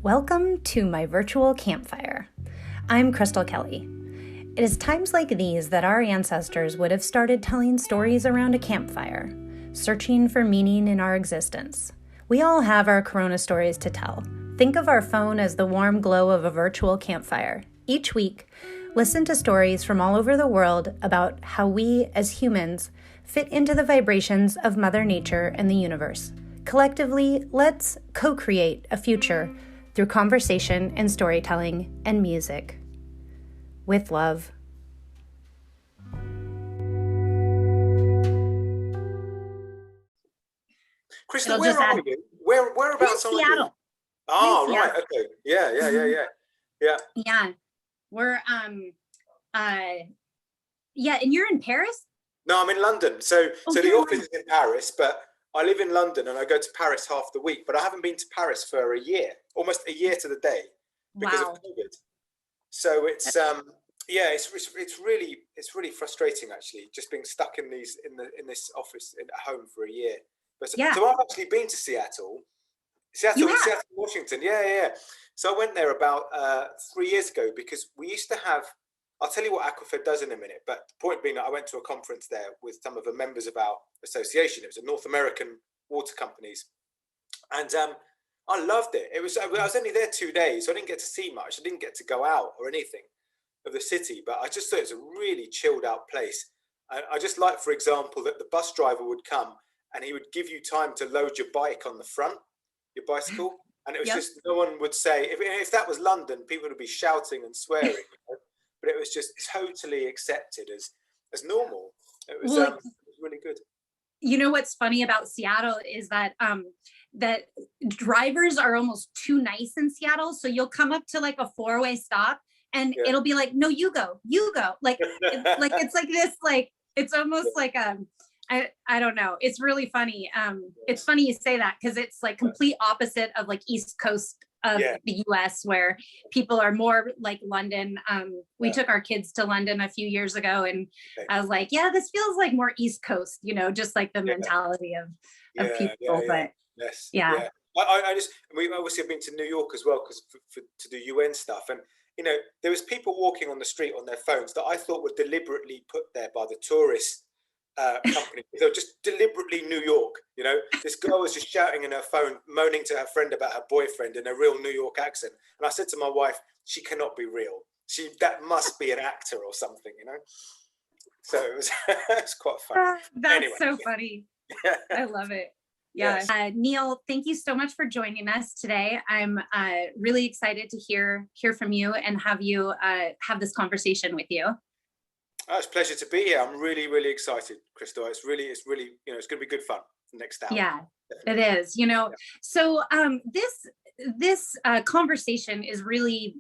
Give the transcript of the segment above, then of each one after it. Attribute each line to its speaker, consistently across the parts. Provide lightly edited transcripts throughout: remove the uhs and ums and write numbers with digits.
Speaker 1: Welcome to my virtual campfire. I'm Crystal Kelly. It is times like these that our ancestors would have started telling stories around a campfire, searching for meaning in our existence. We all have our Corona stories to tell. Think of our phone as the warm glow of a virtual campfire. Each week, listen to stories from all over the world about how we, as humans, fit into the vibrations of Mother Nature and the universe. Collectively, let's co-create a future through conversation and storytelling and music. With love.
Speaker 2: Crystal, where are you? Whereabouts are you?
Speaker 3: Seattle.
Speaker 2: Oh, right. Okay. Yeah.
Speaker 3: Yeah. We're and you're in Paris?
Speaker 2: No, I'm in London. So the office is in Paris, but I live in London and I go to Paris half the week, but I haven't been to Paris for a year, almost a year to the day, because of COVID. So it's it's really frustrating actually, just being stuck in this office at home for a year. But so I've actually been to Seattle, Washington. Yeah. So I went there about 3 years ago because we used to have. I'll tell you what Aquafed does in a minute, but the point being that I went to a conference there with some of the members of our association. It was a North American water companies, and I loved it. I was only there 2 days, so I didn't get to see much. I didn't get to go out or anything of the city, but I just thought it was a really chilled out place. I just like, for example, that the bus driver would come and he would give you time to load your bike on the front, your bicycle, and it was just no one would say if that was London, people would be shouting and swearing. But it was just totally accepted as normal. It was really good.
Speaker 3: You know what's funny about Seattle is that that drivers are almost too nice in Seattle. So you'll come up to like a 4-way stop and it'll be like, no, you go. Like it's like this, like it's almost like I don't know. It's really funny. It's funny you say that because it's like complete opposite of like East Coast of the US, where people are more like London. We took our kids to London a few years ago and I was like, this feels like more East Coast, just like the mentality of people. But
Speaker 2: we obviously have been to New York as well because to do UN stuff, and there was people walking on the street on their phones that I thought were deliberately put there by the tourists company. They were just deliberately New York. This girl was just shouting in her phone, moaning to her friend about her boyfriend in a real New York accent. And I said to my wife, she cannot be real. That must be an actor or something, So it was it's quite funny.
Speaker 3: That's so funny. I love it. Yes. Neil, thank you so much for joining us today. I'm really excited to hear from you and have you have this conversation with you.
Speaker 2: It's a pleasure to be here. I'm really, really excited, Crystal. It's really, it's going to be good fun next hour.
Speaker 3: Yeah, definitely. It is. So this conversation is really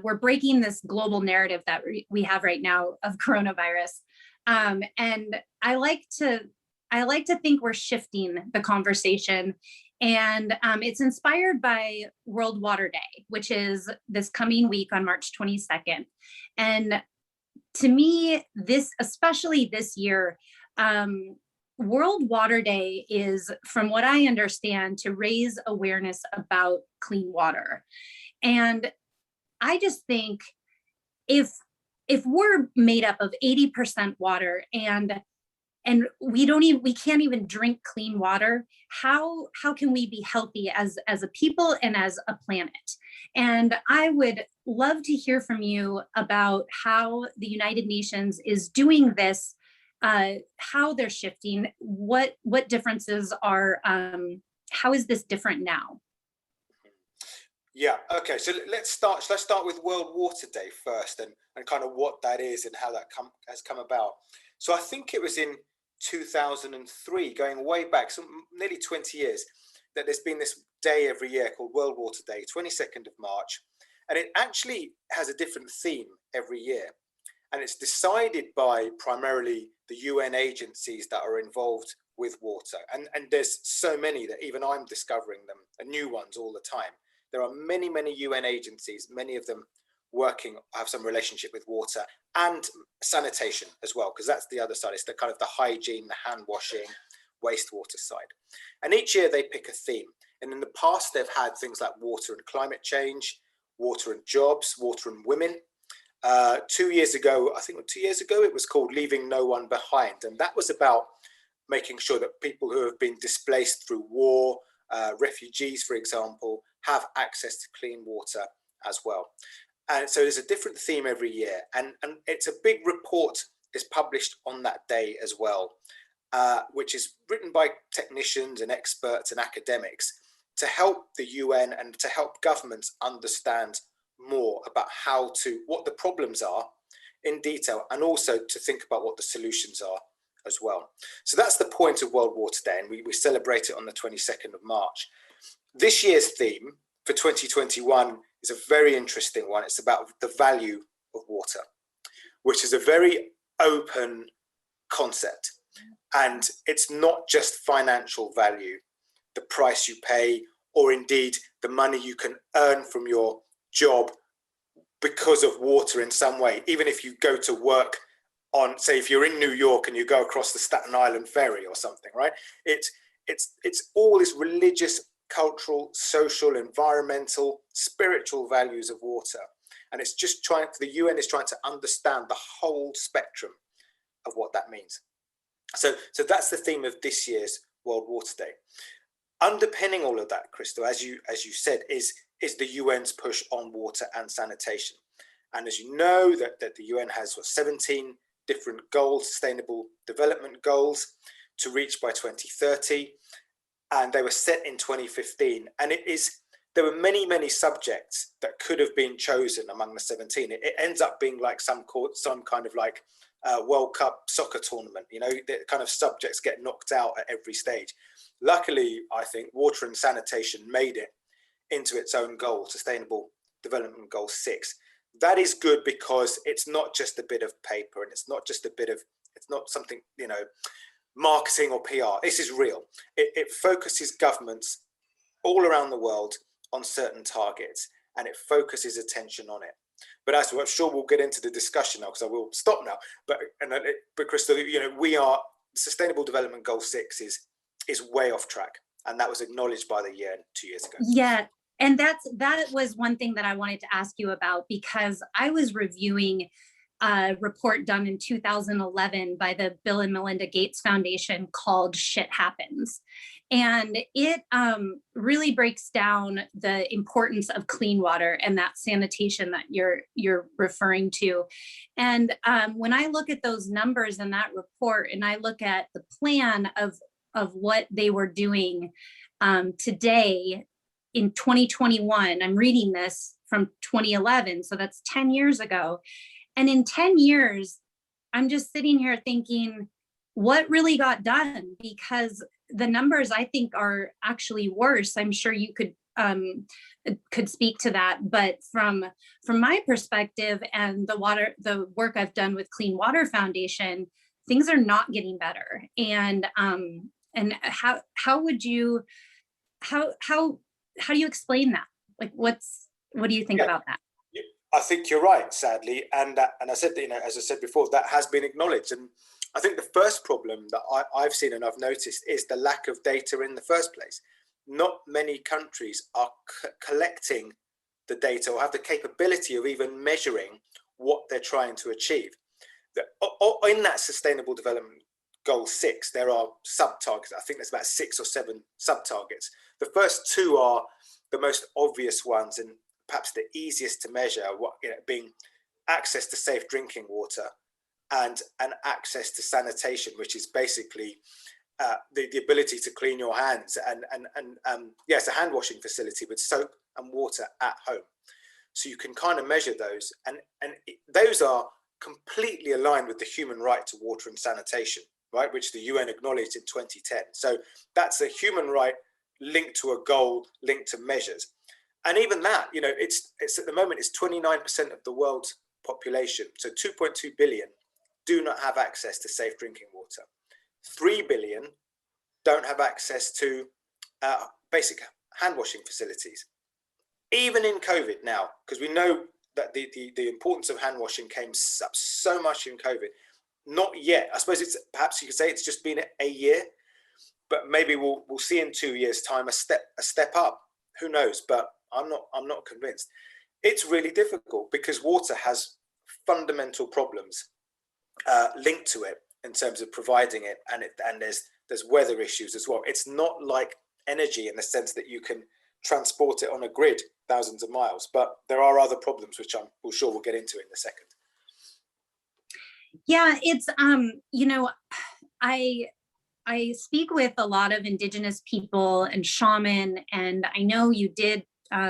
Speaker 3: we're breaking this global narrative that we have right now of coronavirus, and I like to think we're shifting the conversation, and it's inspired by World Water Day, which is this coming week on March 22nd, and to me, especially this year, World Water Day is, from what I understand, to raise awareness about clean water. And I just think if we're made up of 80% water and we can't even drink clean water, how can we be healthy as a people and as a planet? And I would love to hear from you about how the United Nations is doing this, how they're shifting, what differences are, how is this different now?
Speaker 2: Yeah, okay, so let's start with World Water Day first and kind of what that is and how that has come about. So I think it was in 2003, going way back, so nearly 20 years, that there's been this day every year called World Water Day, 22nd of March, and it actually has a different theme every year, and it's decided by primarily the UN agencies that are involved with water, and there's so many that even I'm discovering them, and new ones all the time. There are many UN agencies, many of them have some relationship with water and sanitation as well, because that's the other side. It's the kind of the hygiene, the hand washing, wastewater side. And each year they pick a theme. And in the past, they've had things like water and climate change, water and jobs, water and women. 2 years ago, I think 2 years ago, it was called Leaving No One Behind. And that was about making sure that people who have been displaced through war, refugees, for example, have access to clean water as well. And so there's a different theme every year. And it's a big report is published on that day as well, which is written by technicians and experts and academics to help the UN and to help governments understand more about what the problems are in detail, and also to think about what the solutions are as well. So that's the point of World Water Day, and we celebrate it on the 22nd of March. This year's theme for 2021 is a very interesting one. It's about the value of water, which is a very open concept. And it's not just financial value, the price you pay, or indeed the money you can earn from your job because of water in some way. Even if you go to work on, say, if you're in New York and you go across the Staten Island ferry or something, right? It's all this religious, cultural, social, environmental, spiritual values of water. And it's just the UN is trying to understand the whole spectrum of what that means. So that's the theme of this year's World Water Day. Underpinning all of that, Crystal, as you said, is the UN's push on water and sanitation. And as you know, that the UN has 17 different goals, sustainable development goals, to reach by 2030. And they were set in 2015. And there were many, many subjects that could have been chosen among the 17. It ends up being like some kind of like World Cup soccer tournament, the kind of subjects get knocked out at every stage. Luckily, I think water and sanitation made it into its own goal, Sustainable Development Goal 6. That is good because it's not just a bit of paper, and it's not something, marketing or PR. This is real. It focuses governments all around the world on certain targets, and it focuses attention on it. But as I'm sure we'll get into the discussion now, because I will stop now. But Crystal, Sustainable Development Goal 6 is way off track, and that was acknowledged by the UN 2 years ago.
Speaker 3: Yeah, and that was one thing that I wanted to ask you about, because I was reviewing a report done in 2011 by the Bill and Melinda Gates Foundation called Shit Happens. And it really breaks down the importance of clean water and that sanitation that you're referring to. And when I look at those numbers in that report, and I look at the plan of what they were doing today in 2021, I'm reading this from 2011, so that's 10 years ago. And in 10 years, I'm just sitting here thinking, what really got done? Because the numbers, I think, are actually worse. I'm sure you could speak to that. But from my perspective and the work I've done with Clean Water Foundation, things are not getting better. And how do you explain that? Like, what do you think about that?
Speaker 2: I think you're right, sadly, and I said that, as I said before, that has been acknowledged. And I think the first problem that I've seen and I've noticed is the lack of data in the first place. Not many countries are collecting the data or have the capability of even measuring what they're trying to achieve. In that Sustainable Development Goal 6, there are sub-targets. I think there's about 6 or 7 sub-targets. The first 2 are the most obvious ones and perhaps the easiest to measure, being access to safe drinking water and access to sanitation, which is basically the ability to clean your hands and it's a hand washing facility with soap and water at home. So you can kind of measure those, and those are completely aligned with the human right to water and sanitation, right, which the UN acknowledged in 2010. So that's a human right linked to a goal, linked to measures. And even that, it's at the moment, it's 29% of the world's population. So 2.2 billion do not have access to safe drinking water. 3 billion don't have access to basic hand washing facilities. Even in COVID now, because we know that the importance of hand washing came up so much in COVID. Not yet. I suppose perhaps you could say it's just been a year. but maybe we'll see in 2 years' time a step up. Who knows? But I'm not convinced. It's really difficult because water has fundamental problems linked to it in terms of providing it, and there's weather issues as well. It's not like energy in the sense that you can transport it on a grid thousands of miles, but there are other problems which I'm sure we'll get into in a second.
Speaker 3: Yeah, it's I speak with a lot of indigenous people and shaman, and I know you did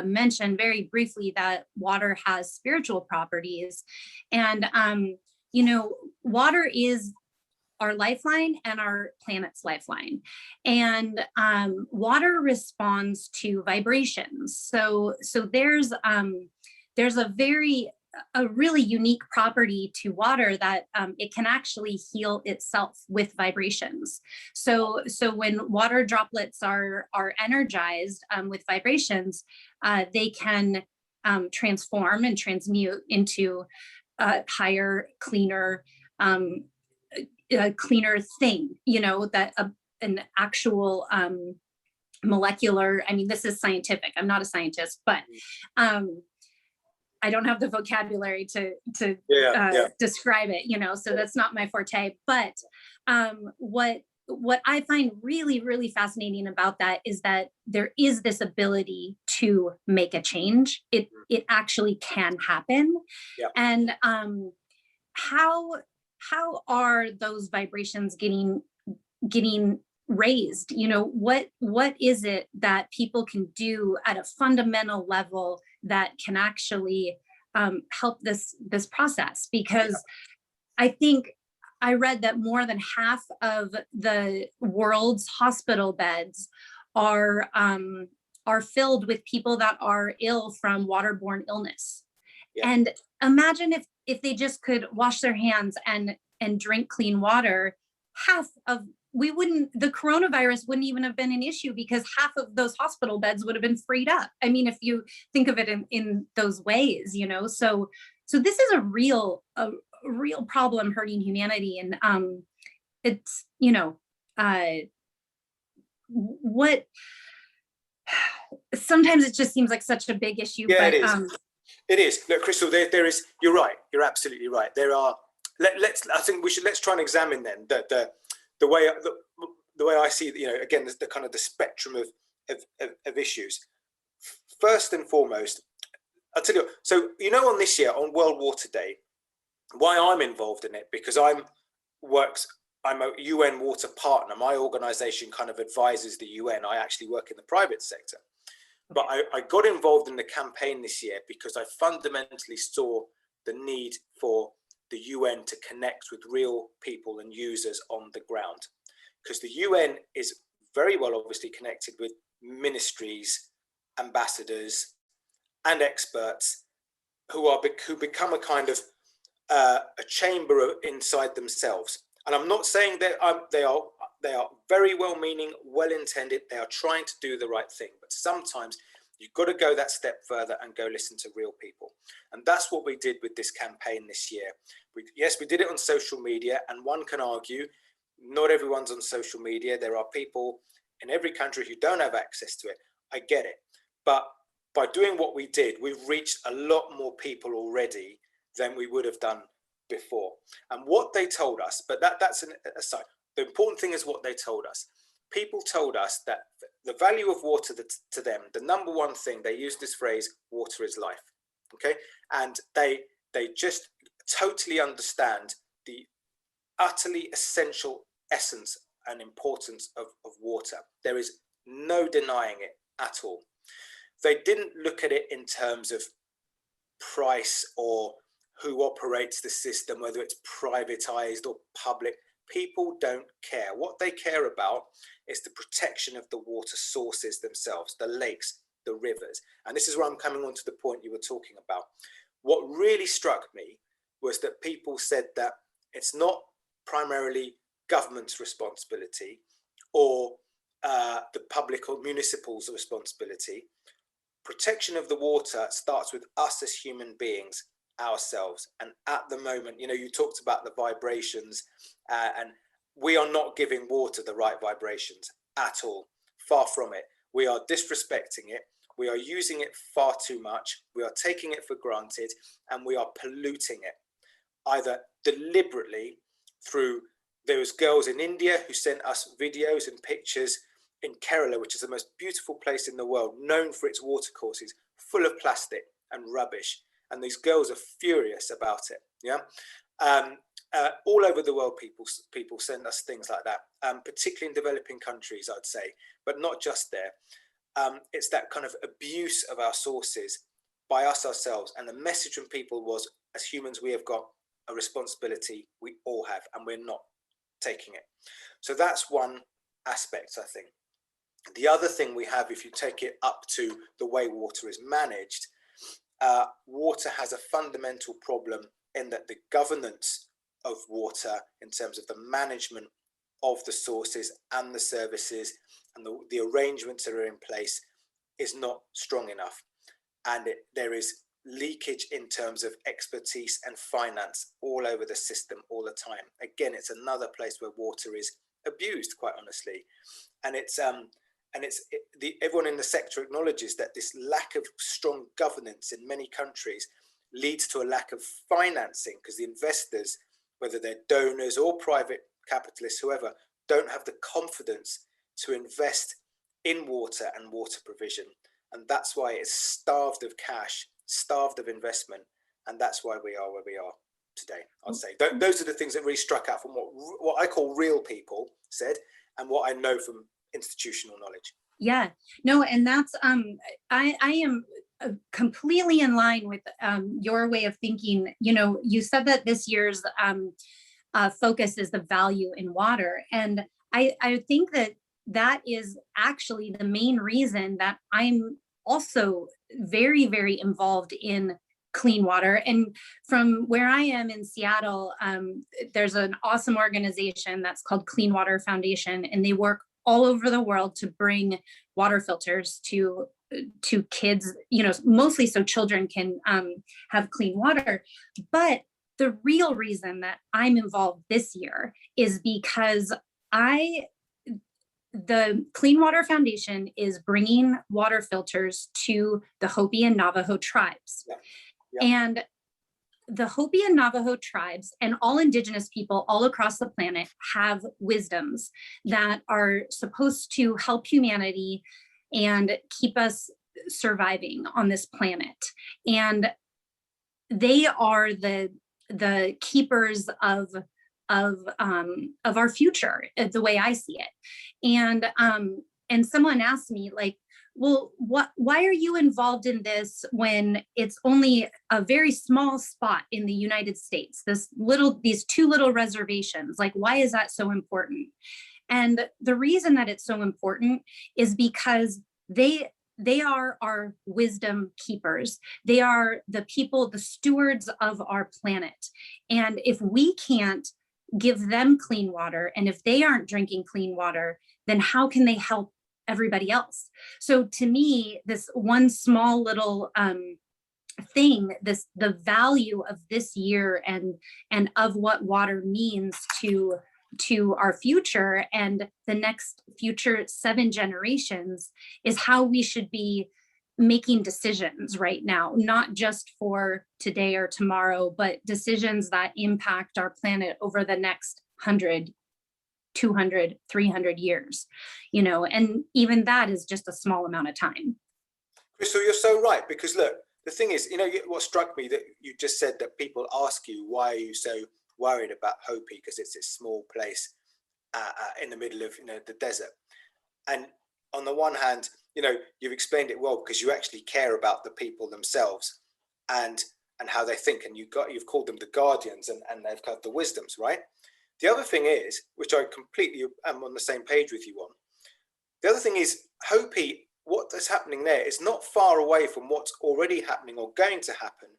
Speaker 3: mention very briefly that water has spiritual properties, and water is our lifeline and our planet's lifeline, and water responds to vibrations. So there's a really unique property to water that it can actually heal itself with vibrations. So when water droplets are energized with vibrations, they can transform and transmute into a higher, cleaner thing, that an actual molecular, I mean, this is scientific. I'm not a scientist, but I don't have the vocabulary to describe it, so that's not my forte. But what I find really, really fascinating about that is that there is this ability to make a change. It actually can happen.
Speaker 2: Yeah.
Speaker 3: And how are those vibrations getting raised? What is it that people can do at a fundamental level that can actually help this process? Because I think I read that more than half of the world's hospital beds are filled with people that are ill from waterborne illness. Yeah. And imagine if they just could wash their hands and drink clean water, the coronavirus wouldn't even have been an issue, because half of those hospital beds would have been freed up. I mean, if you think of it in those ways, so this is a real problem hurting humanity. And it's, what sometimes it just seems like such a big issue.
Speaker 2: Yeah,
Speaker 3: but
Speaker 2: it is. Look, Crystal, there is, you're right. You're absolutely right. There are, let's try and examine then the way I see, again, the kind of the spectrum of issues. First and foremost, I'll tell you, so, on this year, on World Water Day, why I'm involved in it, because I'm a UN water partner. My organization kind of advises the UN. I actually work in the private sector. But I got involved in the campaign this year because I fundamentally saw the need for the UN to connect with real people and users on the ground. Because the UN is very well obviously connected with ministries, ambassadors, and experts who become a kind of a chamber inside themselves. And I'm not saying that they are very well-meaning, well-intended. They are trying to do the right thing, but sometimes you've got to go that step further and go listen to real people. And that's what we did with this campaign this year. We did it on social media, and one can argue not everyone's on social media. There are people in every country who don't have access to it. I get it. But by doing what we did, we've reached a lot more people already than we would have done before. And what they told us, but that's an aside. The important thing is what they told us. People told us that the value of water to them, the number one thing, they used this phrase, water is life. Okay. And they just totally understand the utterly essential essence and importance of water. There is no denying it at all. They didn't look at it in terms of price or who operates the system, whether it's privatized or public. People don't care. What they care about is the protection of the water sources themselves, the lakes, the rivers. And this is where I'm coming on to the point you were talking about. What really struck me was that people said that it's not primarily government's responsibility or the public or municipal's responsibility. Protection of the water starts with us as human beings, ourselves. And at the moment, you talked about the vibrations, and we are not giving water the right vibrations at all. Far from it. We are disrespecting it. We are using it far too much. We are taking it for granted, and we are polluting it, either deliberately through those girls in India who sent us videos and pictures in Kerala, which is the most beautiful place in the world, known for its watercourses, full of plastic and rubbish. And these girls are furious about it. Yeah. All over the world, people send us things like that, particularly in developing countries, I'd say, but not just there. It's that kind of abuse of our sources by us ourselves. And the message from people was, as humans, we have got a responsibility. We all have, and we're not taking it. So that's one aspect, I think. The other thing we have, if you take it up to the way water is managed, water has a fundamental problem in that the governance of water, in terms of the management of the sources and the services and the arrangements that are in place, is not strong enough. And there is leakage in terms of expertise and finance all over the system all the time. Again, it's another place where water is abused, quite honestly. And everyone in the sector acknowledges that this lack of strong governance in many countries leads to a lack of financing, because the investors, whether they're donors or private capitalists, whoever, don't have the confidence to invest in water and water provision. And that's why it's starved of cash, starved of investment. And that's why we are where we are today, I'd say. Those are the things that really struck out from what I call real people said, and what I know from institutional knowledge.
Speaker 3: Yeah, no, and that's I am completely in line with your way of thinking. You know, you said that this year's focus is the value in water, and I think that is actually the main reason that I'm also very, very involved in clean water. And from where I am in Seattle, there's an awesome organization that's called Clean Water Foundation, and they work all over the world to bring water filters to kids, you know, mostly so children can have clean water. But the real reason that I'm involved this year is because the Clean Water Foundation is bringing water filters to the Hopi and Navajo tribes. Yeah. Yeah. And the Hopi and Navajo tribes and all indigenous people all across the planet have wisdoms that are supposed to help humanity and keep us surviving on this planet. And they are the keepers of our future, the way I see it. And someone asked me, like, well, why are you involved in this when it's only a very small spot in the United States, these two little reservations? Like, why is that so important? And the reason that it's so important is because they are our wisdom keepers. They are the people, the stewards of our planet. And if we can't give them clean water, and if they aren't drinking clean water, then how can they help everybody else? So to me, this one small little thing, the value of this year and of what water means to our future and the next future 7 generations is how we should be making decisions right now, not just for today or tomorrow, but decisions that impact our planet over the next 100, 200, 300 years, you know, and even that is just a small amount of time.
Speaker 2: Crystal, you're so right, because look, the thing is, you know, what struck me that you just said that people ask you, why are you so worried about Hopi, because it's this small place in the middle of, you know, the desert. And on the one hand, you know, you've explained it well, because you actually care about the people themselves and how they think, and you've called them the guardians, and they've got the wisdoms, right? The other thing is, which I completely am on the same page with you on, the other thing is Hopi, what is happening there is not far away from what's already happening or going to happen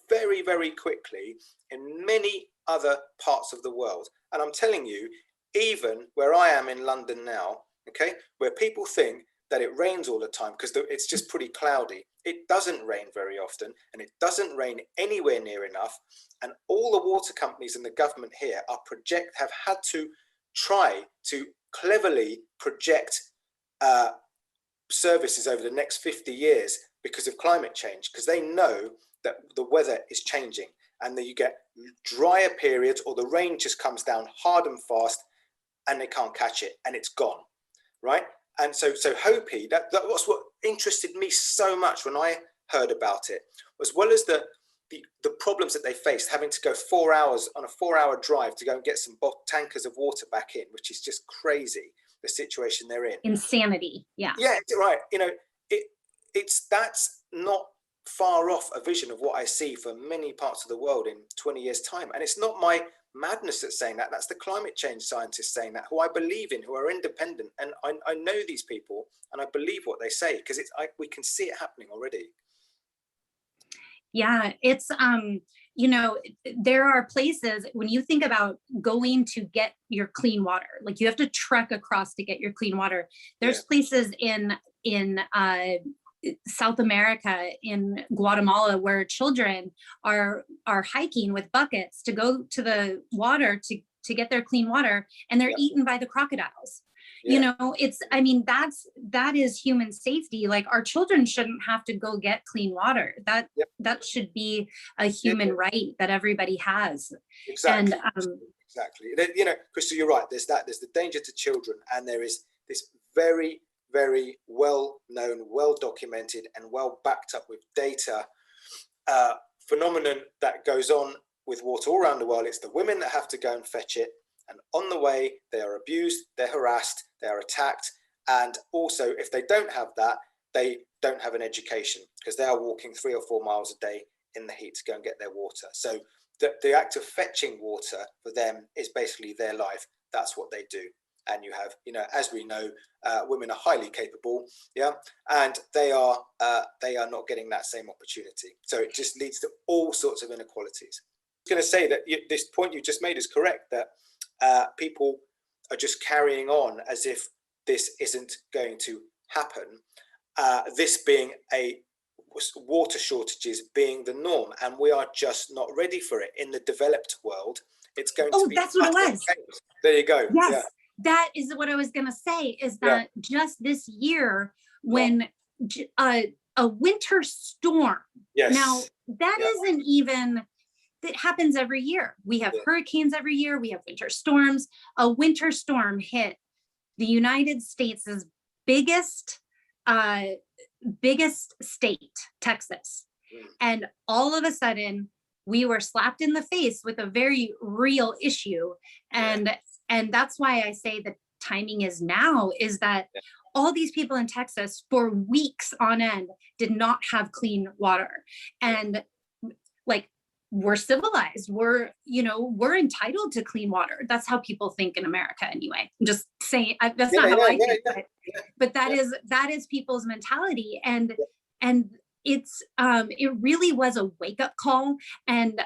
Speaker 2: very, very quickly in many other parts of the world. And I'm telling you, even where I am in London now, okay, where people think that it rains all the time because it's just pretty cloudy. It doesn't rain very often, and it doesn't rain anywhere near enough. And all the water companies and the government here have had to try to cleverly project services over the next 50 years because of climate change, because they know that the weather is changing and that you get drier periods, or the rain just comes down hard and fast and they can't catch it and it's gone, right? And so Hopi, that was what interested me so much when I heard about it, as well as the problems that they faced, having to go 4 hours on a 4-hour drive to go and get some tankers of water back in, which is just crazy, the situation they're in.
Speaker 3: Insanity. Yeah.
Speaker 2: Yeah, right. You know, that's not far off a vision of what I see for many parts of the world in 20 years' time. And it's not my madness that's saying that. That's the climate change scientists saying that, who I believe in, who are independent. And I know these people and I believe what they say, because we can see it happening already.
Speaker 3: Yeah, it's, you know, there are places when you think about going to get your clean water, like you have to trek across to get your clean water. There's places in South America, in Guatemala, where children are hiking with buckets to go to the water to get their clean water, and they're eaten by the crocodiles. You know, I mean, that is human safety. Like, our children shouldn't have to go get clean water. That should be a human right that everybody has.
Speaker 2: Exactly.
Speaker 3: And
Speaker 2: exactly. You know, Crystal, you're right. There's the danger to children, and there is this very, very well known, well documented, and well backed up with data phenomenon that goes on with water all around the world. It's the women that have to go and fetch it. And on the way, they are abused, they're harassed, they are attacked. And also, if they don't have that, they don't have an education, because they are walking 3 or 4 miles a day in the heat to go and get their water. So the act of fetching water for them is basically their life. That's what they do. And you have, you know, as we know, women are highly capable, and they are not getting that same opportunity. So it just leads to all sorts of inequalities. I was going to say that this point you just made is correct, that people are just carrying on as if this isn't going to happen. This being water shortages being the norm, and we are just not ready for it. In the developed world, it's going to be. Oh,
Speaker 3: that's what it was.
Speaker 2: There you go.
Speaker 3: Yes, that is what I was going to say. Is that just this year, when a winter storm? Yes. Now that isn't even. That happens every year. We have hurricanes every year. We have winter storms. A winter storm hit the United States' biggest state, Texas. And all of a sudden, we were slapped in the face with a very real issue. And that's why I say the timing is now, is that all these people in Texas for weeks on end did not have clean water. And like, we're civilized. We're entitled to clean water. That's how people think in America anyway. I'm just saying, that's not how I think. But that is people's mentality. And it's, it really was a wake up call. And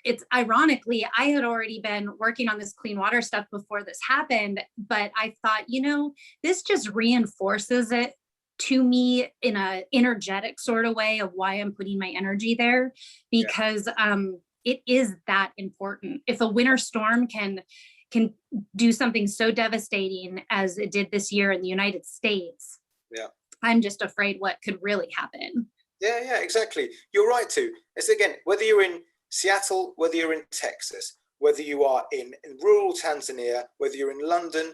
Speaker 3: it's ironically, I had already been working on this clean water stuff before this happened, but I thought, you know, this just reinforces it to me in a energetic sort of way of why I'm putting my energy there, because it is that important. If a winter storm can do something so devastating as it did this year in the United States, I'm just afraid what could really happen.
Speaker 2: Yeah, exactly. You're right too. It's, again, whether you're in Seattle, whether you're in Texas, whether you are in rural Tanzania, whether you're in London,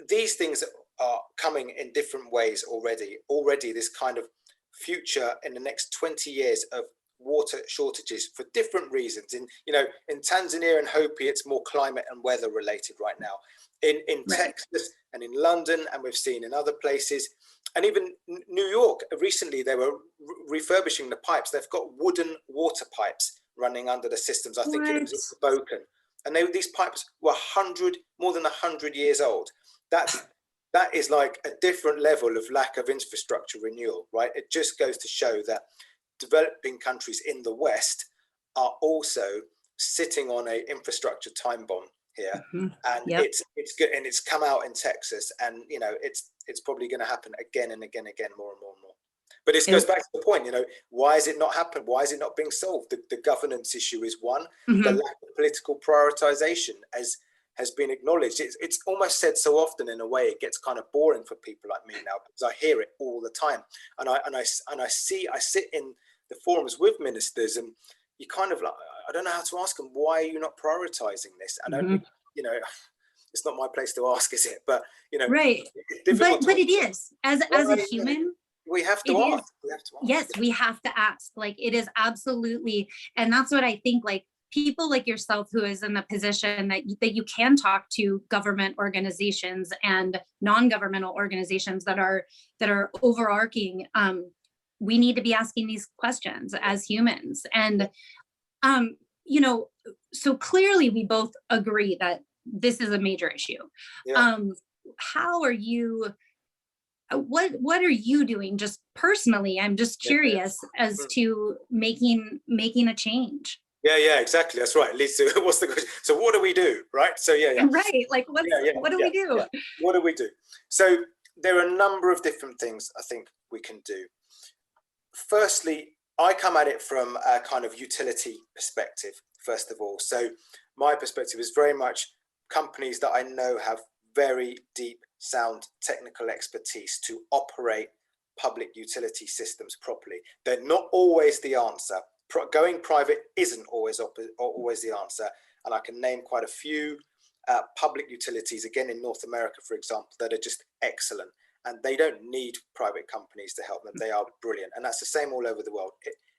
Speaker 2: these things are coming in different ways already. This kind of future in the next 20 years of water shortages for different reasons. In Tanzania and Hopi, it's more climate and weather related right now. In Texas and in London, and we've seen in other places, and even New York, recently they were refurbishing the pipes. They've got wooden water pipes running under the systems. I think it was in Hoboken. And these pipes were more than 100 years old. That is like a different level of lack of infrastructure renewal, right? It just goes to show that developing countries in the West are also sitting on an infrastructure time bomb here. And it's good, and it's come out in Texas, and you know it's probably going to happen again and again, more and more and more. But this goes back to the point, you know, why is it not happening? Why is it not being solved? The governance issue is one. The lack of political prioritization, as has been acknowledged. It's almost said so often in a way it gets kind of boring for people like me now, because I hear it all the time, and I sit in the forums with ministers, and you kind of like, I don't know how to ask them, why are you not prioritizing this? I don't, you know, it's not my place to ask, is it? But you know,
Speaker 3: right. But it is, as a human.
Speaker 2: We have to ask.
Speaker 3: Yes, we have to ask. Like, it is absolutely, and that's what I think, like, people like yourself who is in the position that you can talk to government organizations and non-governmental organizations that are overarching. We need to be asking these questions as humans. And, you know, so clearly we both agree that this is a major issue. Yeah. How are you, what are you doing just personally? I'm just curious as to making a change.
Speaker 2: Yeah, exactly. That's right. Lisa, what's the question? So what do we do? Right. So
Speaker 3: right. Like what do we do?
Speaker 2: Yeah. What do we do? So there are a number of different things I think we can do. Firstly, I come at it from a kind of utility perspective, first of all. So my perspective is very much companies that I know have very deep, sound technical expertise to operate public utility systems properly. They're not always the answer. Going private isn't always the answer. And I can name quite a few public utilities, again, in North America, for example, that are just excellent. And they don't need private companies to help them. They are brilliant. And that's the same all over the world.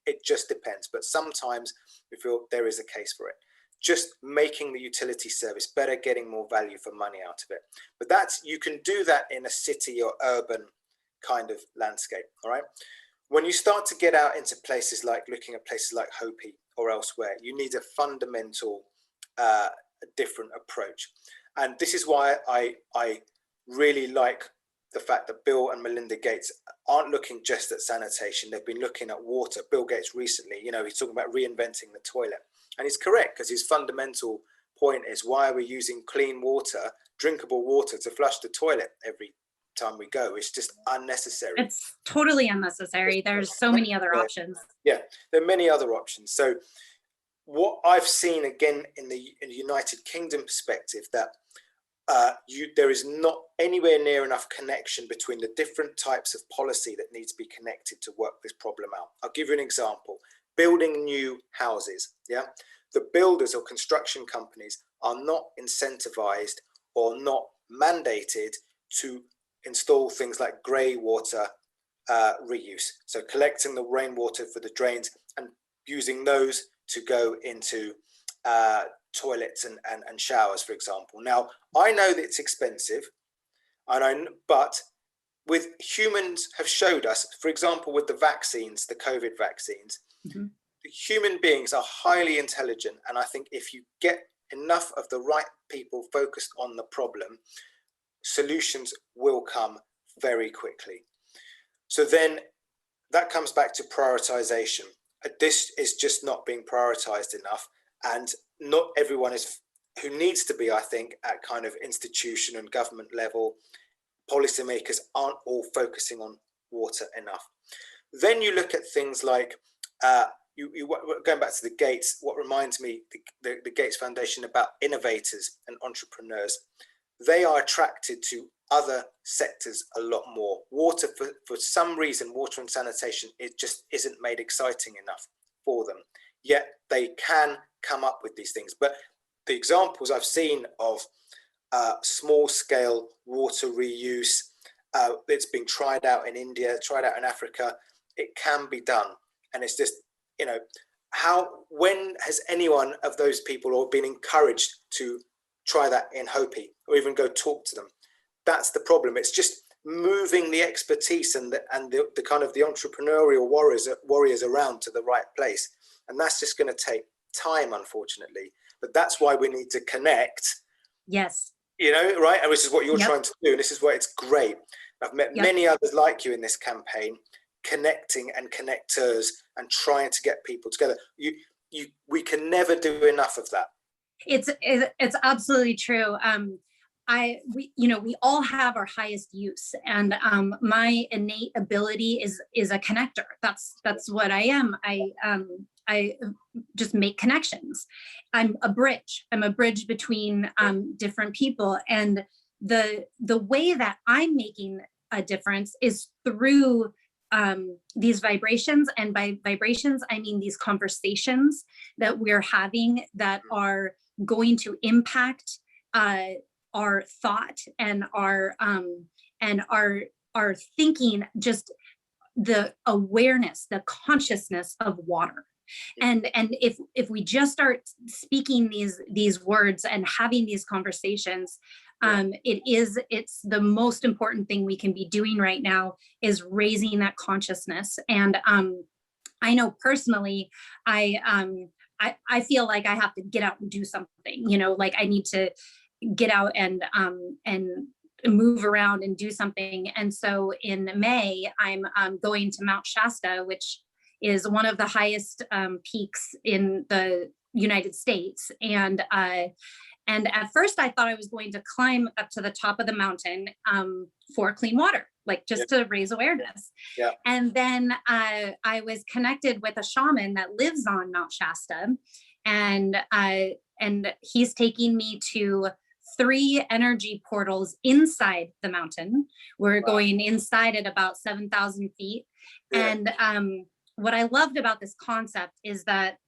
Speaker 2: It just depends. But sometimes we feel there is a case for it. Just making the utility service better, getting more value for money out of it. But you can do that in a city or urban kind of landscape, all right? When you start to get out into places like, looking at places like Hopi or elsewhere, you need a fundamental, different approach. And this is why I really like the fact that Bill and Melinda Gates aren't looking just at sanitation. They've been looking at water. Bill Gates recently, you know, he's talking about reinventing the toilet. And he's correct, because his fundamental point is, why are we using clean water, drinkable water, to flush the toilet every time we go? It's just unnecessary.
Speaker 3: It's totally unnecessary. There's so many other options.
Speaker 2: Yeah, there are many other options. So what I've seen, again, in the United Kingdom perspective, that there is not anywhere near enough connection between the different types of policy that needs to be connected to work this problem out. I'll give you an example. Building new houses, the builders or construction companies are not incentivized or not mandated to install things like grey water reuse. So collecting the rainwater for the drains and using those to go into toilets and showers, for example. Now, I know that it's expensive, but with humans have showed us, for example, with the vaccines, the COVID vaccines, the human beings are highly intelligent. And I think if you get enough of the right people focused on the problem, solutions will come very quickly. So then that comes back to prioritization. This is just not being prioritized enough. And not everyone who needs to be, I think, at kind of institution and government level, policymakers aren't all focusing on water enough. Then you look at things like, going back to the Gates, what reminds me, the Gates Foundation, about innovators and entrepreneurs. They are attracted to other sectors a lot more. Water, for some reason, water and sanitation, it just isn't made exciting enough for them. Yet they can come up with these things. But the examples I've seen of small scale water reuse, it's being tried out in India, tried out in Africa, it can be done. And it's just, you know, when has anyone of those people or been encouraged to try that in Hopi or even go talk to them? That's the problem. It's just moving the expertise and the kind of the entrepreneurial warriors around to the right place. And that's just going to take time, unfortunately. But that's why we need to connect.
Speaker 3: Yes.
Speaker 2: You know, right? And this is what you're trying to do. And this is why it's great. I've met many others like you in this campaign, connecting and connectors and trying to get people together. We can never do enough of that.
Speaker 3: It's absolutely true. We all have our highest use, and my innate ability is a connector. That's what I am. I just make connections. I'm a bridge between different people. And the way that I'm making a difference is through these vibrations. And by vibrations, I mean these conversations that we're having that are going to impact our thought and our thinking, just the awareness, the consciousness of water. And if we just start speaking these words and having these conversations, it's the most important thing we can be doing right now, is raising that consciousness. And I know personally, I feel like I have to get out and do something, you know, like I need to get out and move around and do something. And so in May, I'm going to Mount Shasta, which is one of the highest peaks in the United States. And at first I thought I was going to climb up to the top of the mountain for clean water, like just to raise awareness.
Speaker 2: Yeah.
Speaker 3: And then I was connected with a shaman that lives on Mount Shasta, and he's taking me to 3 energy portals inside the mountain. We're going inside at about 7,000 feet. Yeah. And what I loved about this concept is that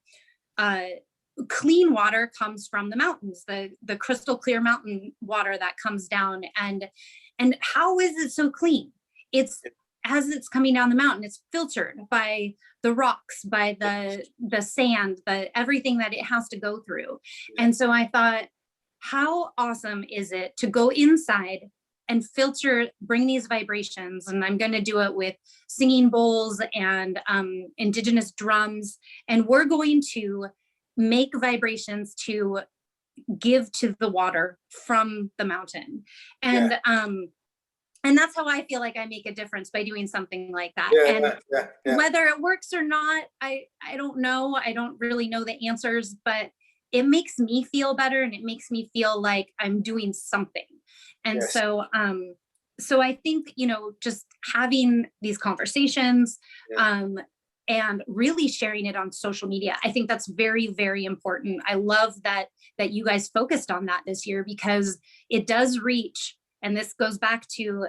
Speaker 3: clean water comes from the mountains, the crystal clear mountain water that comes down. And how is it so clean? It's, as it's coming down the mountain, it's filtered by the rocks, by the sand, everything that it has to go through. Yeah. And so I thought, how awesome is it to go inside and filter, bring these vibrations? And I'm going to do it with singing bowls and indigenous drums. And we're going to make vibrations to give to the water from the mountain. And that's how I feel like I make a difference, by doing something like that. Whether it works or not, I don't know. I don't really know the answers, but it makes me feel better, and it makes me feel like I'm doing something. And so I think, you know, just having these conversations and really sharing it on social media, I think that's very, very important. I love that you guys focused on that this year, because it does reach, and this goes back to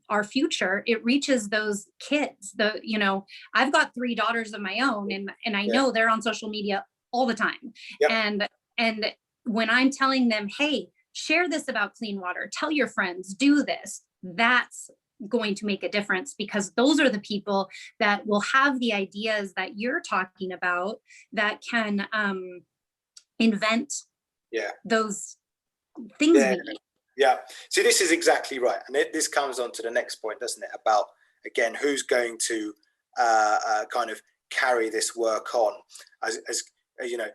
Speaker 3: our future, it reaches those kids. You know, I've got 3 daughters of my own, and I know they're on social media all the time. Yep. And when I'm telling them, hey, share this about clean water, tell your friends, do this, that's going to make a difference, because those are the people that will have the ideas that you're talking about, that can invent those things we need.
Speaker 2: Yeah. So this is exactly right. And this comes on to the next point, doesn't it? About, again, who's going to kind of carry this work on, as you know,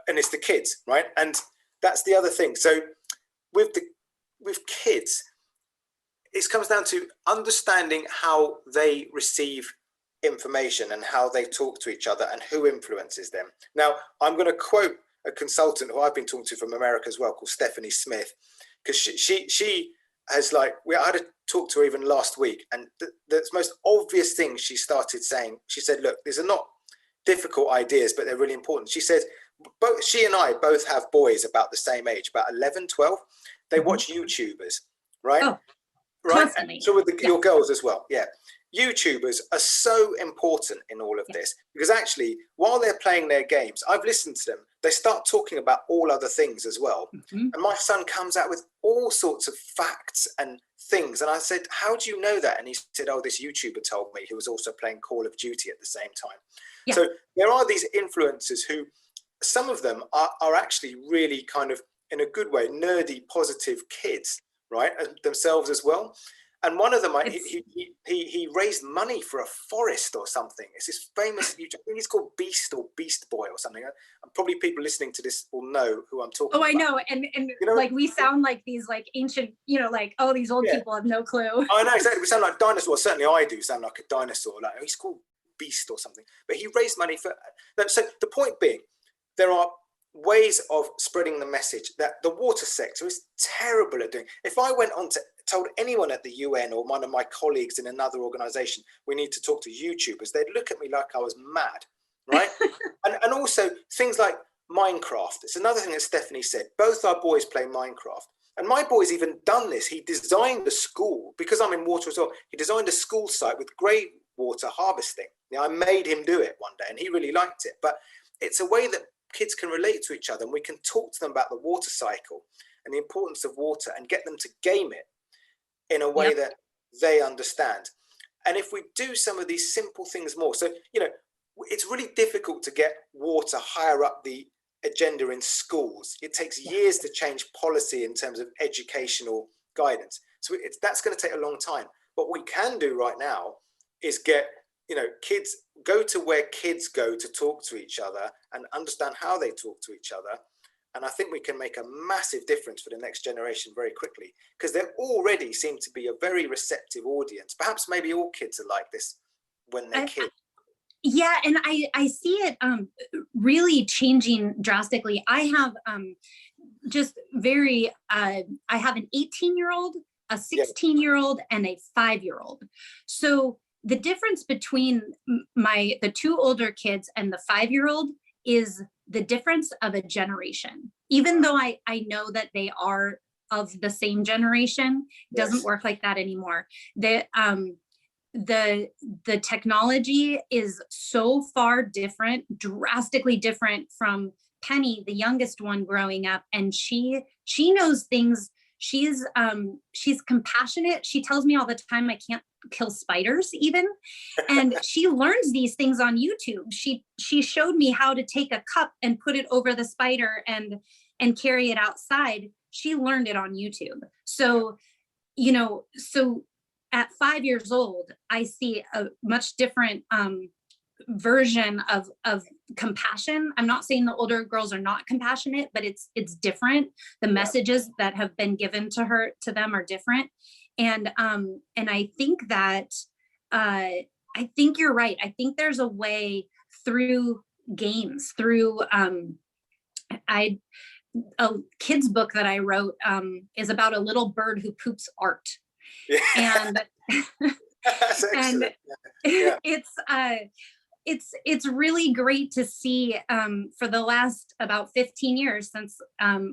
Speaker 2: and it's the kids, right? And that's the other thing. So with kids, it comes down to understanding how they receive information and how they talk to each other and who influences them. Now, I'm going to quote a consultant who I've been talking to from America as well, called Stephanie Smith, because she has, like, I had a talk to her even last week, and the most obvious thing she started saying, she said, look, these are not difficult ideas, but they're really important. She said, she and I both have boys about the same age, about 11, 12. They watch YouTubers, right?
Speaker 3: Oh,
Speaker 2: right.
Speaker 3: Constantly.
Speaker 2: So with your girls as well. Yeah. YouTubers are so important in all of this, because actually, while they're playing their games, I've listened to them. They start talking about all other things as well. And my son comes out with all sorts of facts and things. And I said, how do you know that? And he said, oh, this YouTuber told me, who was also playing Call of Duty at the same time. Yeah. So there are these influencers who, some of them are actually really kind of, in a good way, nerdy, positive kids, right? Themselves as well. And one of them, he raised money for a forest or something. It's this famous YouTube, I think he's called Beast or Beast Boy or something. And probably people listening to this will know who I'm talking about.
Speaker 3: I know. And you know, like, we sound like these like ancient, you know, like, oh, these old people have no clue.
Speaker 2: I know, exactly. We sound like dinosaurs. Certainly I do sound like a dinosaur. Like, he's called Beast or something. But he raised money for, so the point being, there are ways of spreading the message that the water sector is terrible at doing. If I went on to told anyone at the UN or one of my colleagues in another organization, we need to talk to YouTubers, they'd look at me like I was mad, right? and also things like Minecraft. It's another thing that Stephanie said. Both our boys play Minecraft. And my boy's even done this. He designed a school, because I'm in water as well, he designed a school site with grey water harvesting. Now, I made him do it one day and he really liked it. But it's a way that kids can relate to each other, and we can talk to them about the water cycle and the importance of water and get them to game it in a way that they understand. And if we do some of these simple things more, so, you know, it's really difficult to get water higher up the agenda in schools. It takes years to change policy in terms of educational guidance. So that's going to take a long time. What we can do right now is get, you know, kids, go to where kids go to talk to each other and understand how they talk to each other. And I think we can make a massive difference for the next generation very quickly, because they already seem to be a very receptive audience. Perhaps maybe all kids are like this when they're kids.
Speaker 3: Yeah, and I see it really changing drastically. I have just very, I have an 18-year-old, a 16-year-old, and a 5-year-old. So the difference between the two older kids and the 5-year-old is the difference of a generation. Even though I know that they are of the same generation, it doesn't work like that anymore. The technology is so far different, drastically different from Penny, the youngest one growing up, and she knows things. She's compassionate. She tells me all the time I can't kill spiders even, and she learns these things on YouTube. She showed me how to take a cup and put it over the spider and carry it outside. She learned it on YouTube. So, you know, so at 5 years old, I see a much different version of compassion. I'm not saying the older girls are not compassionate, but it's different. The messages that have been given to them are different. And I think that I think you're right. I think there's a way through games, through a kid's book that I wrote is about a little bird who poops art. And and it's really great to see for the last about 15 years since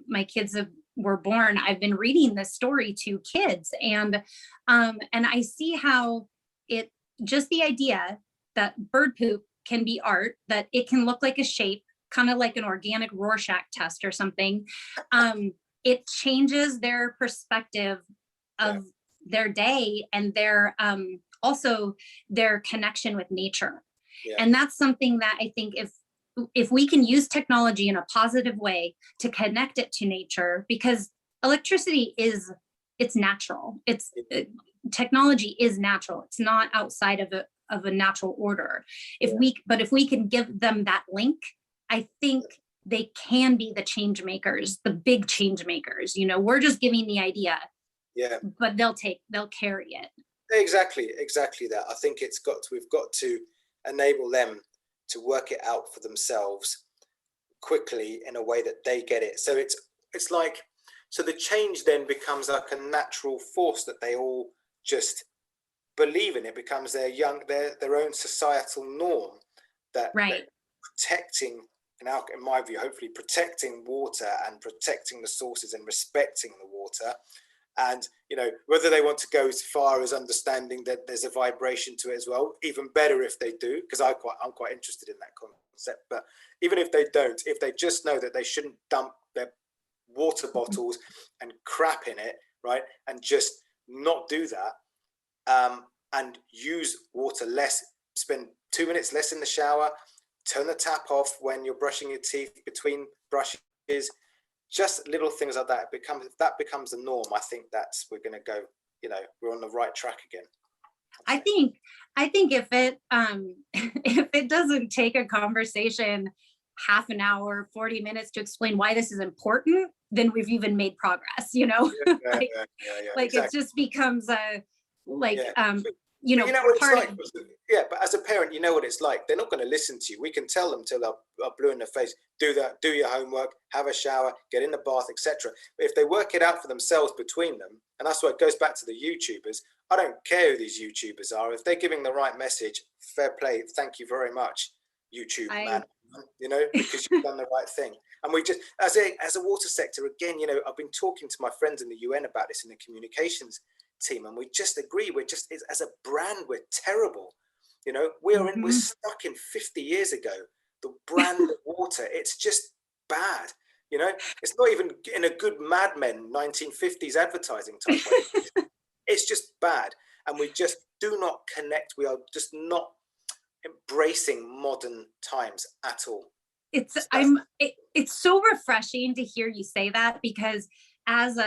Speaker 3: my kids were born, I've been reading this story to kids, and I see how it, just the idea that bird poop can be art, that it can look like a shape, kind of like an organic Rorschach test or something. It changes their perspective of their day and their also their connection with nature. And that's something that I think if we can use technology in a positive way to connect it to nature, because electricity it's natural. Technology is natural. It's not outside of a natural order. If we can give them that link, I think they can be the change makers, the big change makers. You know, we're just giving the idea. But they'll carry it.
Speaker 2: Exactly that. I think we've got to enable them to work it out for themselves quickly in a way that they get it. So it's like, so the change then becomes like a natural force that they all just believe in. It becomes their own societal norm that protecting, in my view, hopefully protecting water and protecting the sources and respecting the water. And, you know, whether they want to go as far as understanding that there's a vibration to it as well, even better if they do, because I'm quite interested in that concept. But even if they don't, if they just know that they shouldn't dump their water bottles and crap in it, right, and just not do that, and use water less, spend 2 minutes less in the shower, turn the tap off when you're brushing your teeth between brushes. Just little things like that. If that becomes the norm, I think we're going to go, you know, we're on the right track again.
Speaker 3: I think if it if it doesn't take a conversation half an hour, 40 minutes to explain why this is important, then we've even made progress, you know. Exactly. It just becomes you know what it's like.
Speaker 2: But as a parent, you know what it's like. They're not going to listen to you. We can tell them till they're blue in the face, do that, do your homework, have a shower, get in the bath, etc. But if they work it out for themselves between them, and that's why it goes back to the YouTubers. I don't care who these YouTubers are. If they're giving the right message, fair play, thank you very much. YouTube man, you know, because you've done the right thing. And we just, as a water sector, again, you know, I've been talking to my friends in the UN about this in the communications team, and we just agree, we're just, as a brand, we're terrible. You know, we're stuck in 50 years ago. The brand of water, it's just bad. You know, it's not even in a good Mad Men 1950s advertising type way. It's just bad. And we just do not connect. We are just not embracing modern times at all.
Speaker 3: It's so refreshing to hear you say that, because as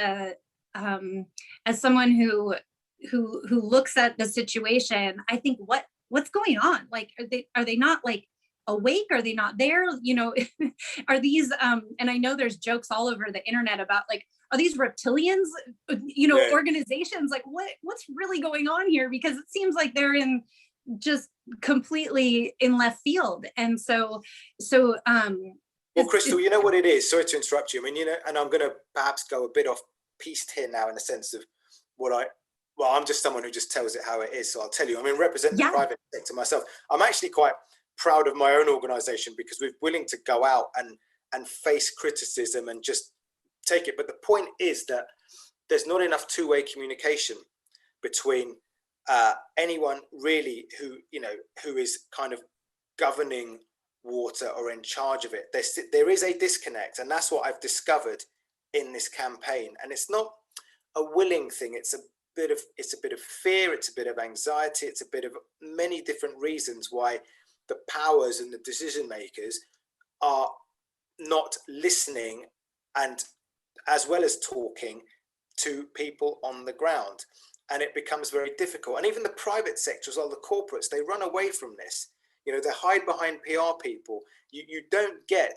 Speaker 3: someone who looks at the situation, I think what's going on? Like, are they not like awake? Are they not there? You know, are these and I know there's jokes all over the internet about like, are these reptilians, you know, organizations? Like what's really going on here? Because it seems like they're in just completely in left field. And so
Speaker 2: well, Crystal, you know what it is, sorry to interrupt you, I mean, you know, and I'm going to perhaps go a bit off piste here now in the sense of I'm just someone who just tells it how it is, so I'll tell you. I mean, represent the private sector myself. I'm actually quite proud of my own organization because we're willing to go out and face criticism and just take it. But the point is that there's not enough two-way communication between anyone really who is kind of governing water or in charge of it. There is a disconnect, and that's what I've discovered in this campaign. And it's not a willing thing. It's a bit of fear. It's a bit of anxiety. It's a bit of many different reasons why the powers and the decision makers are not listening, and as well as talking to people on the ground. And it becomes very difficult. And even the private sector as well, the corporates, they run away from this. You know, they hide behind PR people. You don't get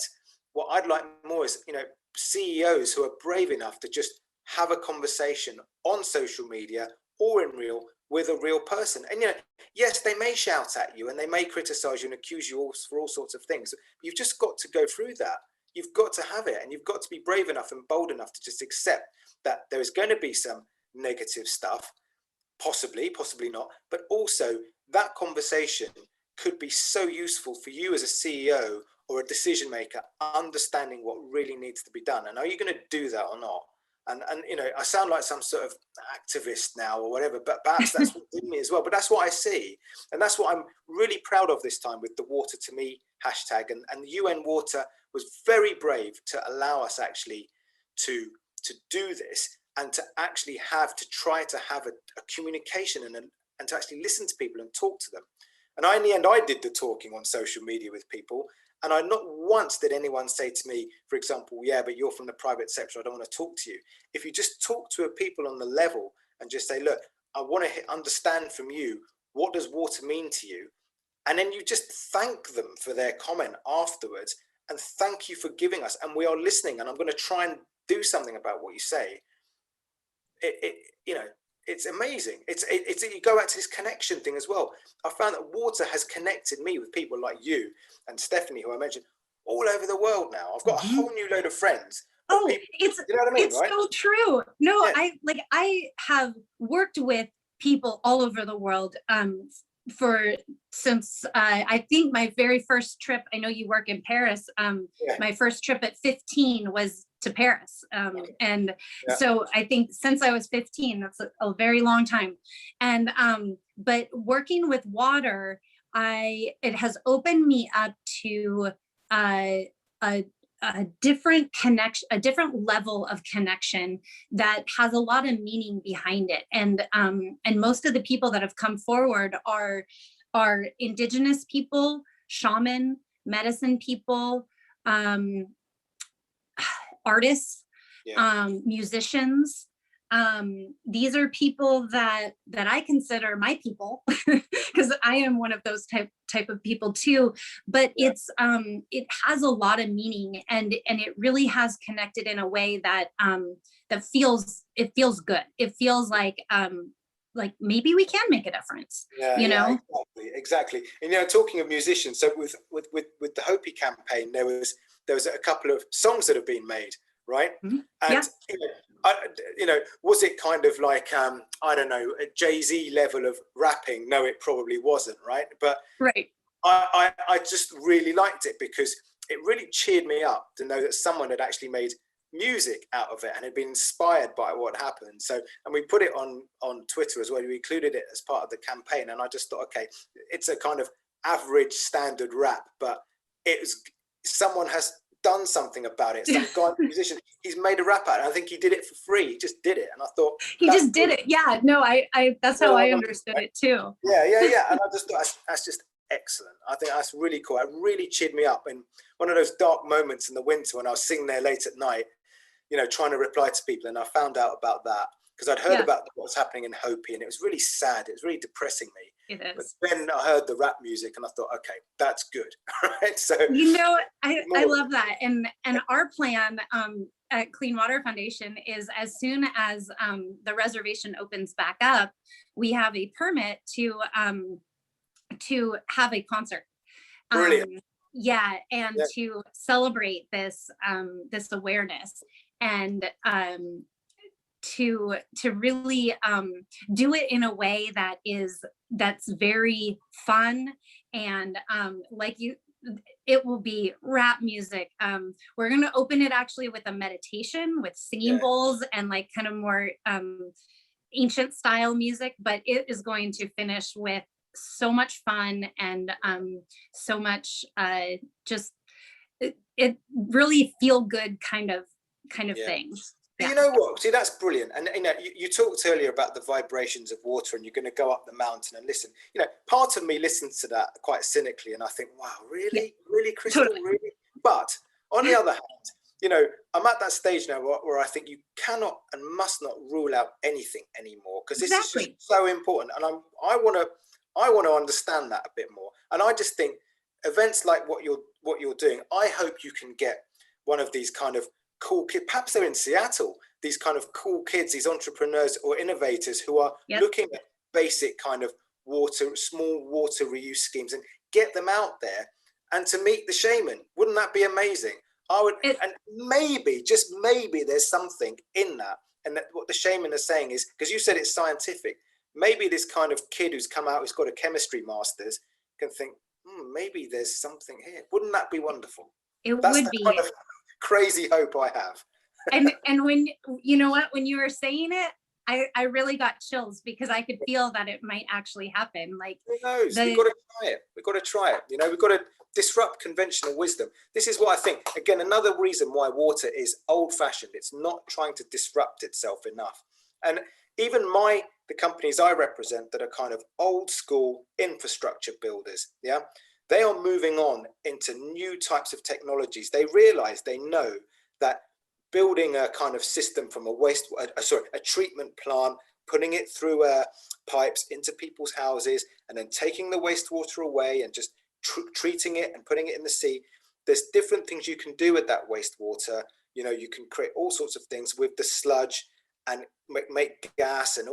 Speaker 2: what I'd like more is, you know, CEOs who are brave enough to just have a conversation on social media or in real with a real person. And, you know, yes, they may shout at you and they may criticize you and accuse you for all sorts of things. But you've just got to go through that. You've got to have it, and you've got to be brave enough and bold enough to just accept that there is going to be some negative stuff, possibly not, but also that conversation could be so useful for you as a CEO or a decision maker, understanding what really needs to be done. And are you going to do that or not? And you know, I sound like some sort of activist now or whatever, but perhaps that's what's in me as well. But that's what I see. And that's what I'm really proud of this time with the Water to Me hashtag. And the UN Water was very brave to allow us actually to do this, and to actually try to have a communication and to actually listen to people and talk to them. And in the end, I did the talking on social media with people. And not once did anyone say to me, for example, yeah, but you're from the private sector, I don't want to talk to you. If you just talk to people on the level and just say, look, I want to understand from you, what does water mean to you? And then you just thank them for their comment afterwards, and thank you for giving us, and we are listening, and I'm going to try and do something about what you say. You know, it's amazing. It's you go back to this connection thing as well. I found that water has connected me with people like you and Stephanie, who I mentioned, all over the world now. I've got a whole new load of friends.
Speaker 3: Oh,
Speaker 2: people, you know what I mean,
Speaker 3: it's
Speaker 2: right?
Speaker 3: so true. No, yeah. I have worked with people all over the world since I think my very first trip. I know you work in Paris. My first trip at 15 was to Paris. And so I think since I was 15, that's a very long time. And but working with water, it has opened me up to a different connection, a different level of connection that has a lot of meaning behind it. And most of the people that have come forward are indigenous people, shaman, medicine people, artists, musicians. These are people that I consider my people, because I am one of those type of people too. But it has a lot of meaning, and it really has connected in a way that that feels good. It feels like maybe we can make a difference. You know,
Speaker 2: exactly. And you know, talking of musicians, so with the Hopi campaign, there was a couple of songs that have been made, right? Mm-hmm. And you know, was it kind of like I don't know, a Jay-Z level of rapping? No, it probably wasn't, right? But I just really liked it because it really cheered me up to know that someone had actually made music out of it and had been inspired by what happened. So, and we put it on Twitter as well. We included it as part of the campaign, and I just thought, okay, it's a kind of average standard rap, but someone has done something about it. Some guy musician, he's made a rap out of it. I think he did it for free. He just did it, and I thought
Speaker 3: he just did it. Yeah, no, I that's how I understood it too.
Speaker 2: Yeah. And I just thought that's just excellent. I think that's really cool. It really cheered me up in one of those dark moments in the winter when I was sitting there late at night, trying to reply to people, and I found out about that because I'd heard about what was happening in Hopi, and it was really sad. It was really depressing me.
Speaker 3: It is.
Speaker 2: But then I heard the rap music, and I thought, okay, that's good. Right? So
Speaker 3: I love that, and our plan at Clean Water Foundation is as soon as the reservation opens back up, we have a permit to have a concert.
Speaker 2: Brilliant.
Speaker 3: To celebrate this this awareness, and to really do it in a way that's very fun, and it will be rap music. We're going to open it actually with a meditation with singing bowls and like kind of more ancient style music, but it is going to finish with so much fun and so much it really feel good kind of things.
Speaker 2: Yeah. You know what? See, that's brilliant. And you talked earlier about the vibrations of water, and you're going to go up the mountain and listen. Part of me listens to that quite cynically, and I think, wow, really, Crystal,
Speaker 3: totally.
Speaker 2: Really? But on the other hand, I'm at that stage now where I think you cannot and must not rule out anything anymore, because this is just so important, and I want to understand that a bit more. And I just think events like what you're doing, I hope you can get one of these kind of cool kids, perhaps they're in Seattle, these kind of cool kids, these entrepreneurs or innovators who are looking at basic kind of small water reuse schemes, and get them out there and to meet the shaman. Wouldn't that be amazing? And maybe, just maybe, there's something in that, and that what the shaman is saying is, because you said it's scientific, maybe this kind of kid who's come out, who's got a chemistry master's, can think, maybe there's something here. Wouldn't that be wonderful?
Speaker 3: That's would be.
Speaker 2: Kind of crazy hope I have.
Speaker 3: and when when you were saying it, I really got chills, because I could feel that it might actually happen. Like,
Speaker 2: who knows? We've got to try it. We've got to try it. We've got to disrupt conventional wisdom. This is what I think. Again, another reason why water is old-fashioned. It's not trying to disrupt itself enough. And even the companies I represent that are kind of old school infrastructure builders, they are moving on into new types of technologies. They realize, they know that building a kind of system from a treatment plant, putting it through pipes into people's houses, and then taking the wastewater away and just treating it and putting it in the sea. There's different things you can do with that wastewater. You can create all sorts of things with the sludge and make gas and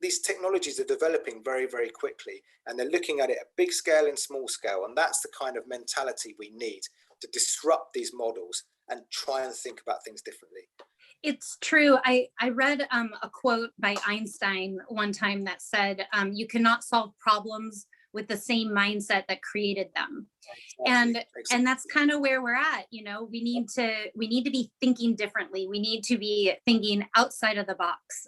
Speaker 2: these technologies are developing very, very quickly, and they're looking at it at big scale and small scale, and that's the kind of mentality we need to disrupt these models and try and think about things differently.
Speaker 3: It's true. I read a quote by Einstein one time that said, you cannot solve problems with the same mindset that created them. Exactly. And that's kind of where we're at. We need to be thinking differently. We need to be thinking outside of the box,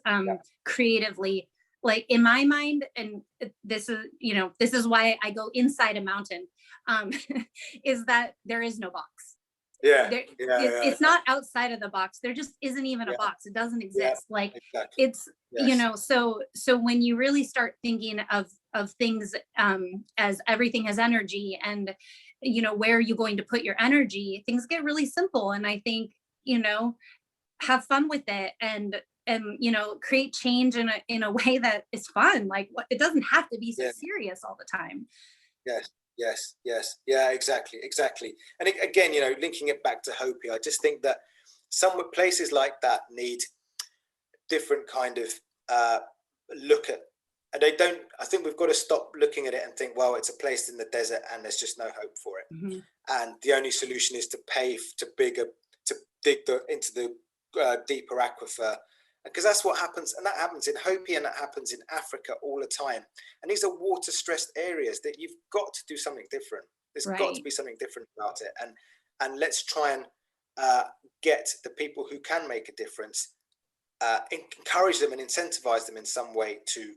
Speaker 3: creatively. Like, in my mind, and this is why I go inside a mountain, is that there is no box. It's not outside of the box. There just isn't even a box. It doesn't exist. It's so when you really start thinking of things as everything has energy, and where are you going to put your energy, things get really simple. And I think have fun with it, and create change in a way that is fun. Like, it doesn't have to be so serious all the time.
Speaker 2: Yes. Yeah, exactly. And again, linking it back to Hopi, I just think that some places like that need different kind of look at, and I think we've got to stop looking at it and think, well, it's a place in the desert and there's just no hope for it. Mm-hmm. And the only solution is to pay to dig into the deeper aquifer because that's what happens, and that happens in Hopi and that happens in Africa all the time. And these are water stressed areas that you've got to do something different. There's got to be something different about it, and let's try and get the people who can make a difference, encourage them and incentivize them in some way to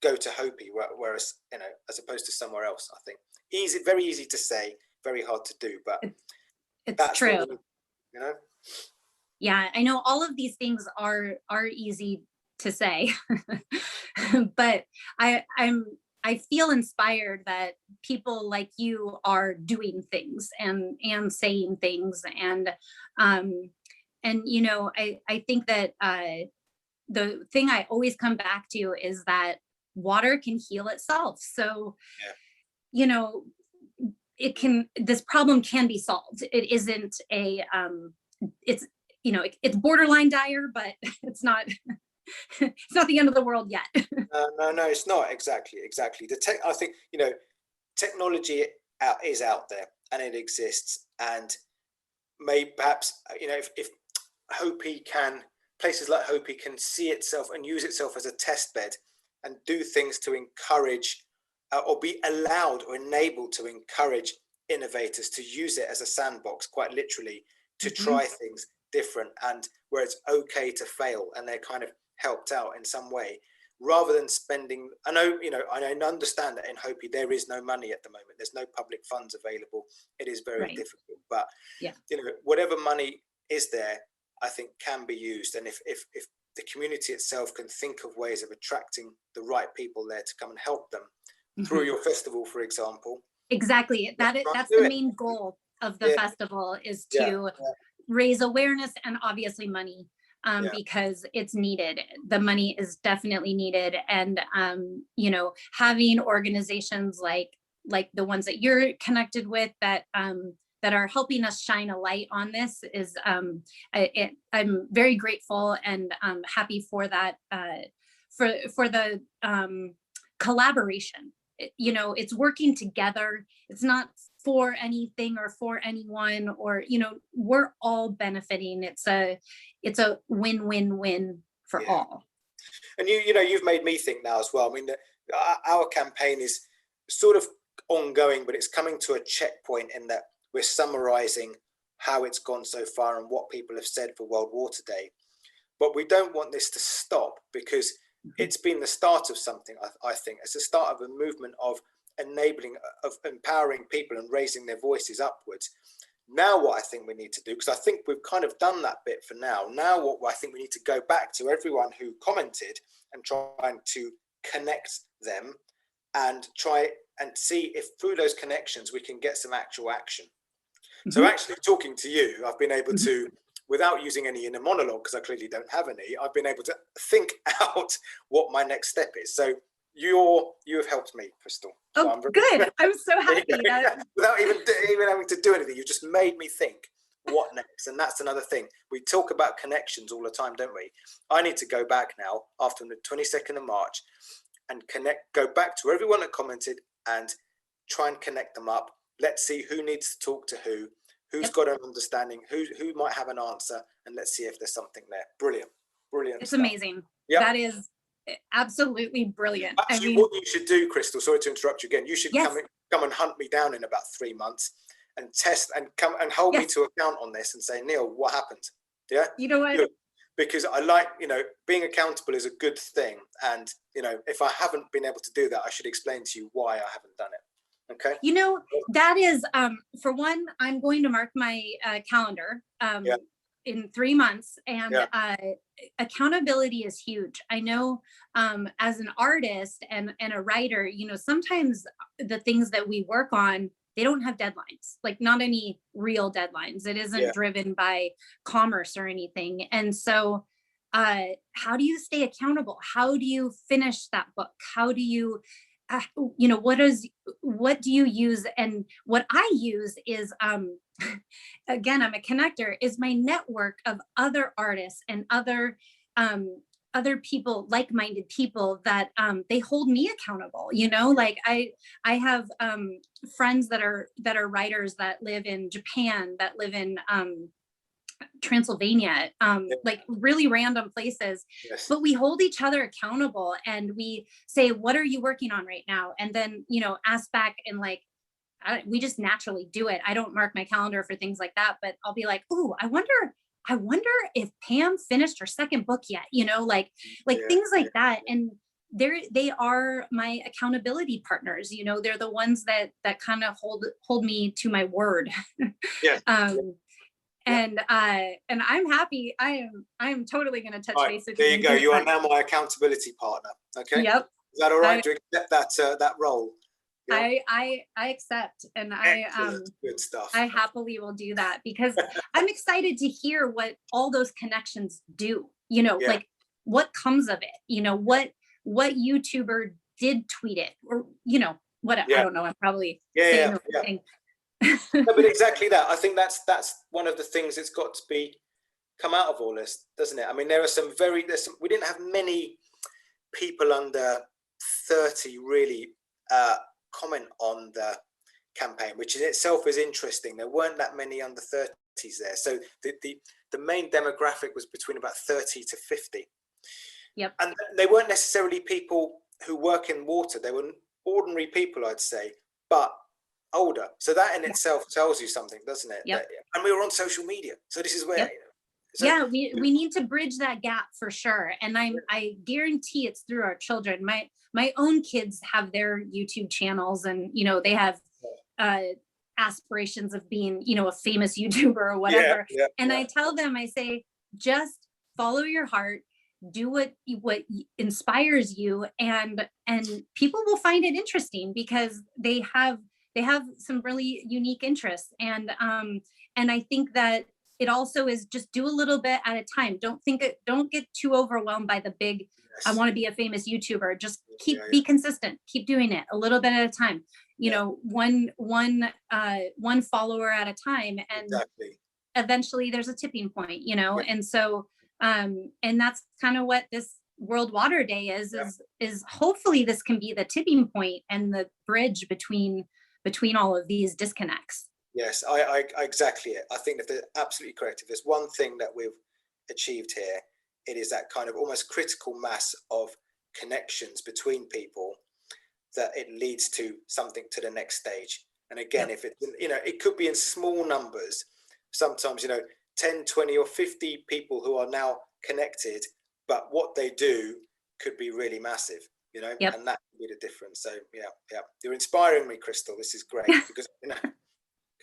Speaker 2: go to Hopi, whereas, you know, as opposed to somewhere else. I think very easy to say, very hard to do, but
Speaker 3: it's true.
Speaker 2: You know.
Speaker 3: Yeah, I know all of these things are easy to say, but I feel inspired that people like you are doing things and saying things, and you know, I think that the thing I always come back to is that water can heal itself. So, you know, this problem can be solved. It isn't it's, you know, it's borderline dire, but it's not the end of the world yet.
Speaker 2: No, it's not. Exactly. I think, you know, technology is out there and it exists, and perhaps, you know, if places like Hopi can see itself and use itself as a test bed and do things to encourage or be allowed or enabled to encourage innovators to use it as a sandbox, quite literally, to try things different, and where it's okay to fail and they're kind of helped out in some way, rather than spending. I know, you know, I understand that in Hopi there is no money at the moment. There's no public funds available. It is very difficult, but you know, whatever money is there, I think can be used. And if the community itself can think of ways of attracting the right people there to come and help them through your festival, for example.
Speaker 3: Exactly. That's the main goal of the festival, is to raise awareness and obviously money, because it's needed. The money is definitely needed. And, you know, having organizations like the ones that you're connected with that are helping us shine a light on this is, I'm very grateful and happy for that, for the collaboration. You know, it's working together. It's not for anything or for anyone, or, you know, we're all benefiting. It's a win-win-win for all.
Speaker 2: And you know, you've made me think now as well. I mean, our campaign is sort of ongoing, but it's coming to a checkpoint in that we're summarizing how it's gone so far and what people have said for World Water Day. But we don't want this to stop, because it's been the start of something. I think it's the start of a movement of empowering people and raising their voices upwards. Now what I think we need to do, because I think we've kind of done that bit for now, what I think we need to go back to everyone who commented and trying to connect them and try and see if through those connections we can get some actual action. So actually talking to you, I've been able to, without using any inner monologue, because I clearly don't have any, I've been able to think out what my next step is. So you have helped me, Crystal. So
Speaker 3: I'm good. I'm so happy.
Speaker 2: Without even having to do anything, you just made me think what next. And that's another thing. We talk about connections all the time, don't we? I need to go back now after the 22nd of March and go back to everyone that commented and try and connect them up. Let's see who needs to talk to who's got an understanding, who might have an answer, and let's see if there's something there. Brilliant. It's
Speaker 3: stuff. Amazing. Yep. That is absolutely brilliant.
Speaker 2: Actually, what you should do, Crystal, sorry to interrupt you again, you should come and hunt me down in about 3 months and test and come and hold me to account on this and say, Neil, what happened? Yeah.
Speaker 3: You know what?
Speaker 2: Good. Because I like, you know, being accountable is a good thing. And, you know, if I haven't been able to do that, I should explain to you why I haven't done it. Okay.
Speaker 3: You know, that is, for one, I'm going to mark my calendar in 3 months, and accountability is huge. I know as an artist and a writer, you know, sometimes the things that we work on, they don't have deadlines, like not any real deadlines. It isn't driven by commerce or anything. And so how do you stay accountable? How do you finish that book? How do you you know, what do you use? And what I use is, again, I'm a connector, is my network of other artists and other people, like-minded people that they hold me accountable. You know, like I have friends that are writers that live in Japan, that live in Transylvania, like really random places.
Speaker 2: Yes.
Speaker 3: But we hold each other accountable, and we say, what are you working on right now? And then, ask back, and like, we just naturally do it. I don't mark my calendar for things like that, but I'll be like, oh, I wonder if Pam finished her second book yet, like things like that. And they are my accountability partners. They're the ones that kind of hold me to my word.
Speaker 2: Yeah.
Speaker 3: And I'm happy. I am totally going to touch base with you.
Speaker 2: There you go. You are now my accountability partner. Okay.
Speaker 3: Yep.
Speaker 2: Is that all right to accept that role?
Speaker 3: Yep. I accept, and
Speaker 2: good stuff.
Speaker 3: I happily will do that, because I'm excited to hear what all those connections do. Like what comes of it. What YouTuber did tweet it, or what I don't know. I'm probably saying the wrong thing.
Speaker 2: No, but exactly that. I think that's one of the things that's got to come out of all this, doesn't it? I mean, we didn't have many people under 30 really comment on the campaign, which in itself is interesting. There weren't that many under 30s there, so the main demographic was between about 30 to 50.
Speaker 3: Yep.
Speaker 2: And they weren't necessarily people who work in water. They were ordinary people, I'd say, but older. So that in itself tells you something, doesn't it?
Speaker 3: Yep.
Speaker 2: And we were on social media, so this is where
Speaker 3: we need to bridge that gap for sure. And I guarantee it's through our children. My own kids have their YouTube channels, and they have aspirations of being a famous YouTuber or whatever. And I tell them, I say, just follow your heart, do what inspires you, and people will find it interesting, because they have some really unique interests. And I think that it also is just do a little bit at a time. Don't get too overwhelmed by the big, I want to be a famous YouTuber. Just be consistent, keep doing it a little bit at a time, one follower at a time. And eventually there's a tipping point, and so, and that's kind of what this World Water Day is hopefully this can be the tipping point and the bridge between all of these disconnects.
Speaker 2: Yes, I exactly it. I think that they're absolutely correct. If there's one thing that we've achieved here, it is that kind of almost critical mass of connections between people that it leads to something, to the next stage. And again, if it's, it could be in small numbers, sometimes, 10, 20 or 50 people who are now connected, but what they do could be really massive, and that can be the difference. So you're inspiring me, Crystal. This is great, because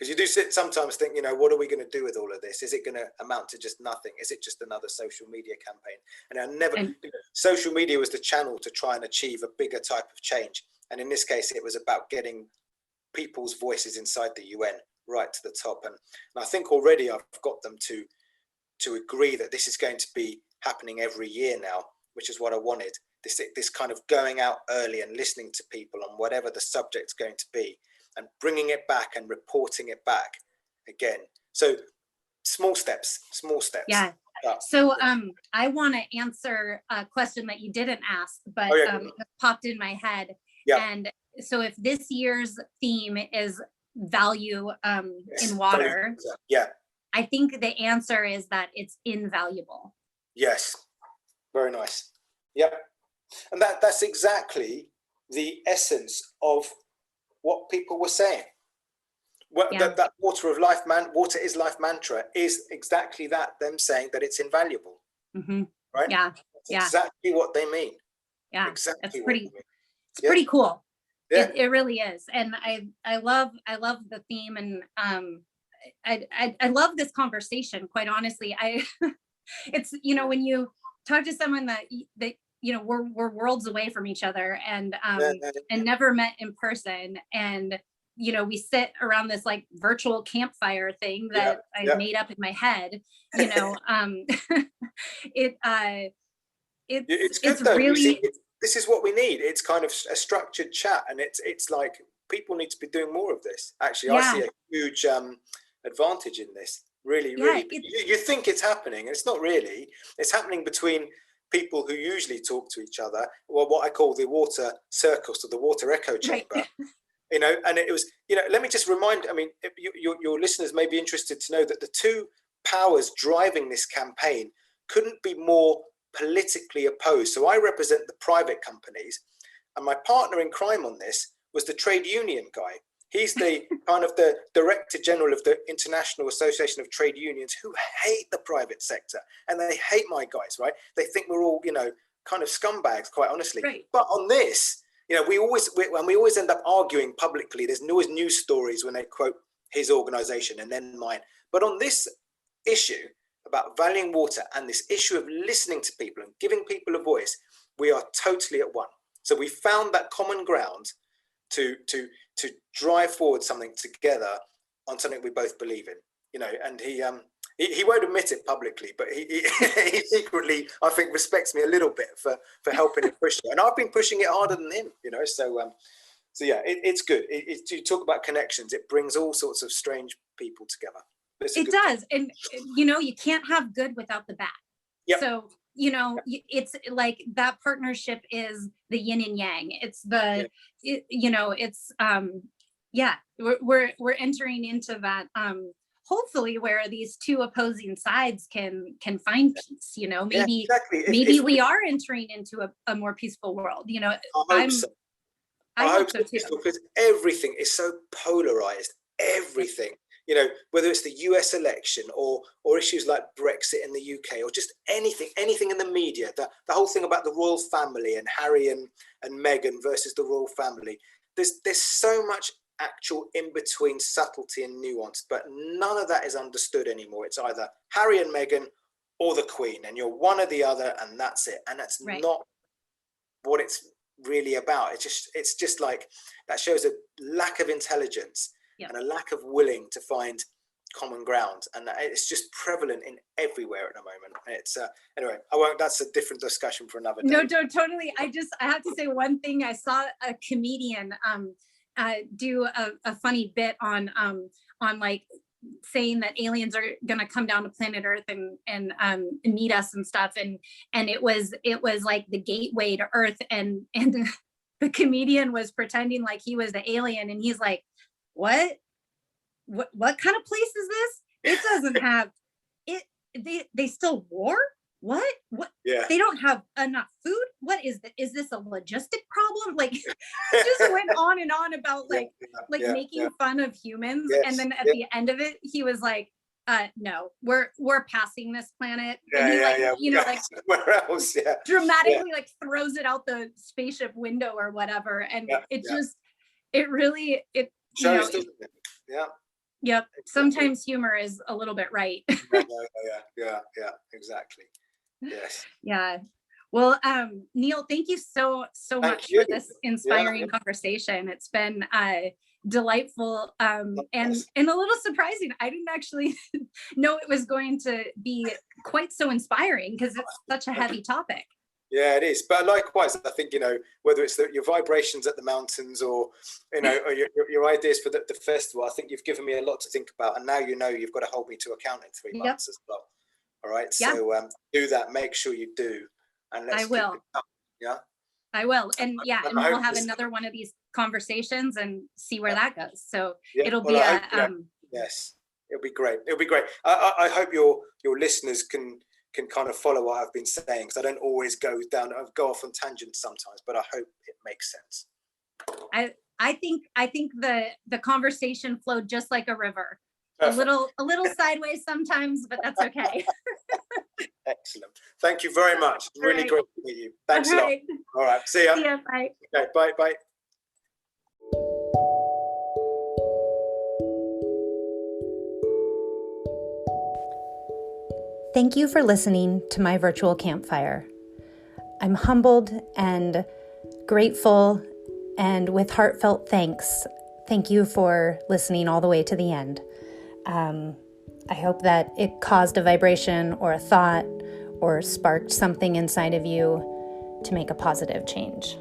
Speaker 2: because you do sometimes think, what are we going to do with all of this? Is it going to amount to just nothing? Is it just another social media campaign? And social media was the channel to try and achieve a bigger type of change. And in this case, it was about getting people's voices inside the UN right to the top. And I think already I've got them to agree that this is going to be happening every year now, which is what I wanted. This kind of going out early and listening to people on whatever the subject's going to be, and bringing it back and reporting it back again. So small steps.
Speaker 3: Yeah. So I want to answer a question that you didn't ask, but it popped in my head. Yeah. And so if this year's theme is value in water, I think the answer is that it's invaluable. Yes.
Speaker 2: Very nice. Yep. And that's exactly the essence of what people were saying. That water is life mantra is exactly that, them saying that it's invaluable.
Speaker 3: Mm-hmm.
Speaker 2: Right?
Speaker 3: Yeah.
Speaker 2: That's exactly what they mean.
Speaker 3: Yeah.
Speaker 2: Exactly.
Speaker 3: It's pretty cool. Yeah. It really is. And I love the theme, and I love this conversation, quite honestly. It's, when you talk to someone that we're worlds away from each other, and never met in person, and we sit around this like virtual campfire thing that I made up in my head. It's good though.
Speaker 2: Really, this is what we need. It's kind of a structured chat, and it's like people need to be doing more of this. Actually, I see a huge advantage in this. Really. You think it's happening, and it's not really. It's happening between people who usually talk to each other, or what I call the water circus, or the water echo chamber. Right. And it was, let me just remind, your listeners may be interested to know that the two powers driving this campaign couldn't be more politically opposed. So I represent the private companies, and my partner in crime on this was the trade union guy. He's the kind of the director general of the International Association of Trade Unions, who hate the private sector, and they hate my guys, right? They think we're all, kind of scumbags, quite honestly.
Speaker 3: Right.
Speaker 2: But on this, we always end up arguing publicly. There's always news stories when they quote his organization and then mine. But on this issue about valuing water and this issue of listening to people and giving people a voice, we are totally at one. So we found that common ground to drive forward something together on something we both believe in, and he won't admit it publicly, but he secretly, I think, respects me a little bit for helping him push it. And I've been pushing it harder than him, so yeah, it's good. You talk about connections, it brings all sorts of strange people together.
Speaker 3: It does. And, you can't have good without the bad.
Speaker 2: Yep.
Speaker 3: So, it's like that partnership is the yin and yang. It's we're entering into that, hopefully where these two opposing sides can find peace, maybe,
Speaker 2: exactly.
Speaker 3: Maybe we are entering into a more peaceful world,
Speaker 2: I hope so
Speaker 3: too.
Speaker 2: Because everything is so polarized, everything. Whether it's the US election or issues like Brexit in the UK, or just anything in the media, the whole thing about the royal family and Harry and Meghan versus the royal family. There's so much actual in-between subtlety and nuance, but none of that is understood anymore. It's either Harry and Meghan or the Queen, and you're one or the other, and that's it. And that's
Speaker 3: right.
Speaker 2: Not what it's really about. It's just like, that shows a lack of intelligence. Yep. And a lack of willing to find common ground, and it's just prevalent in everywhere at the moment. It's anyway, that's a different discussion for another day.
Speaker 3: No, totally. I have to say one thing. I saw a comedian do a funny bit on like saying that aliens are going to come down to planet Earth and meet us and stuff, and it was like the gateway to Earth, and the comedian was pretending like he was the alien, and he's like, what kind of place is this? It doesn't have it. They still war? What?
Speaker 2: Yeah.
Speaker 3: They don't have enough food? What is that? Is this a logistic problem? Like, it just went on and on about making fun of humans. Yes. And then at the end of it, he was like, no, we're passing this planet. And he
Speaker 2: where else? Yeah.
Speaker 3: Dramatically throws it out the spaceship window or whatever. And it really
Speaker 2: shows, doesn't it? Yeah.
Speaker 3: Yep. Sometimes humor is a little bit right.
Speaker 2: Yeah, exactly. Yes.
Speaker 3: Yeah. Well, Neil, thank you so much for this inspiring conversation. It's been delightful and a little surprising. I didn't actually know it was going to be quite so inspiring, because it's such a heavy topic.
Speaker 2: Yeah, it is. But likewise, I think, whether it's your vibrations at the mountains or, or your ideas for the festival, I think you've given me a lot to think about. And now you've got to hold me to account in 3 months as well. All right.
Speaker 3: Yep.
Speaker 2: So do that. Make sure you do. And let's
Speaker 3: I will.
Speaker 2: Yeah.
Speaker 3: I will. And and we'll have another one of these conversations and see where that goes. So it'll be
Speaker 2: yes, it'll be great. It'll be great. I hope your listeners can kind of follow what I've been saying, because I don't always go off on tangents sometimes, but I hope it makes sense.
Speaker 3: I think the conversation flowed just like a river. Perfect. A little sideways sometimes, but that's okay.
Speaker 2: Excellent. Thank you very much. Really great to meet you. Thanks a lot. All right. See ya.
Speaker 3: See ya. Bye.
Speaker 2: Okay. Bye.
Speaker 1: Thank you for listening to my virtual campfire. I'm humbled and grateful, and with heartfelt thanks, thank you for listening all the way to the end. I hope that it caused a vibration or a thought or sparked something inside of you to make a positive change.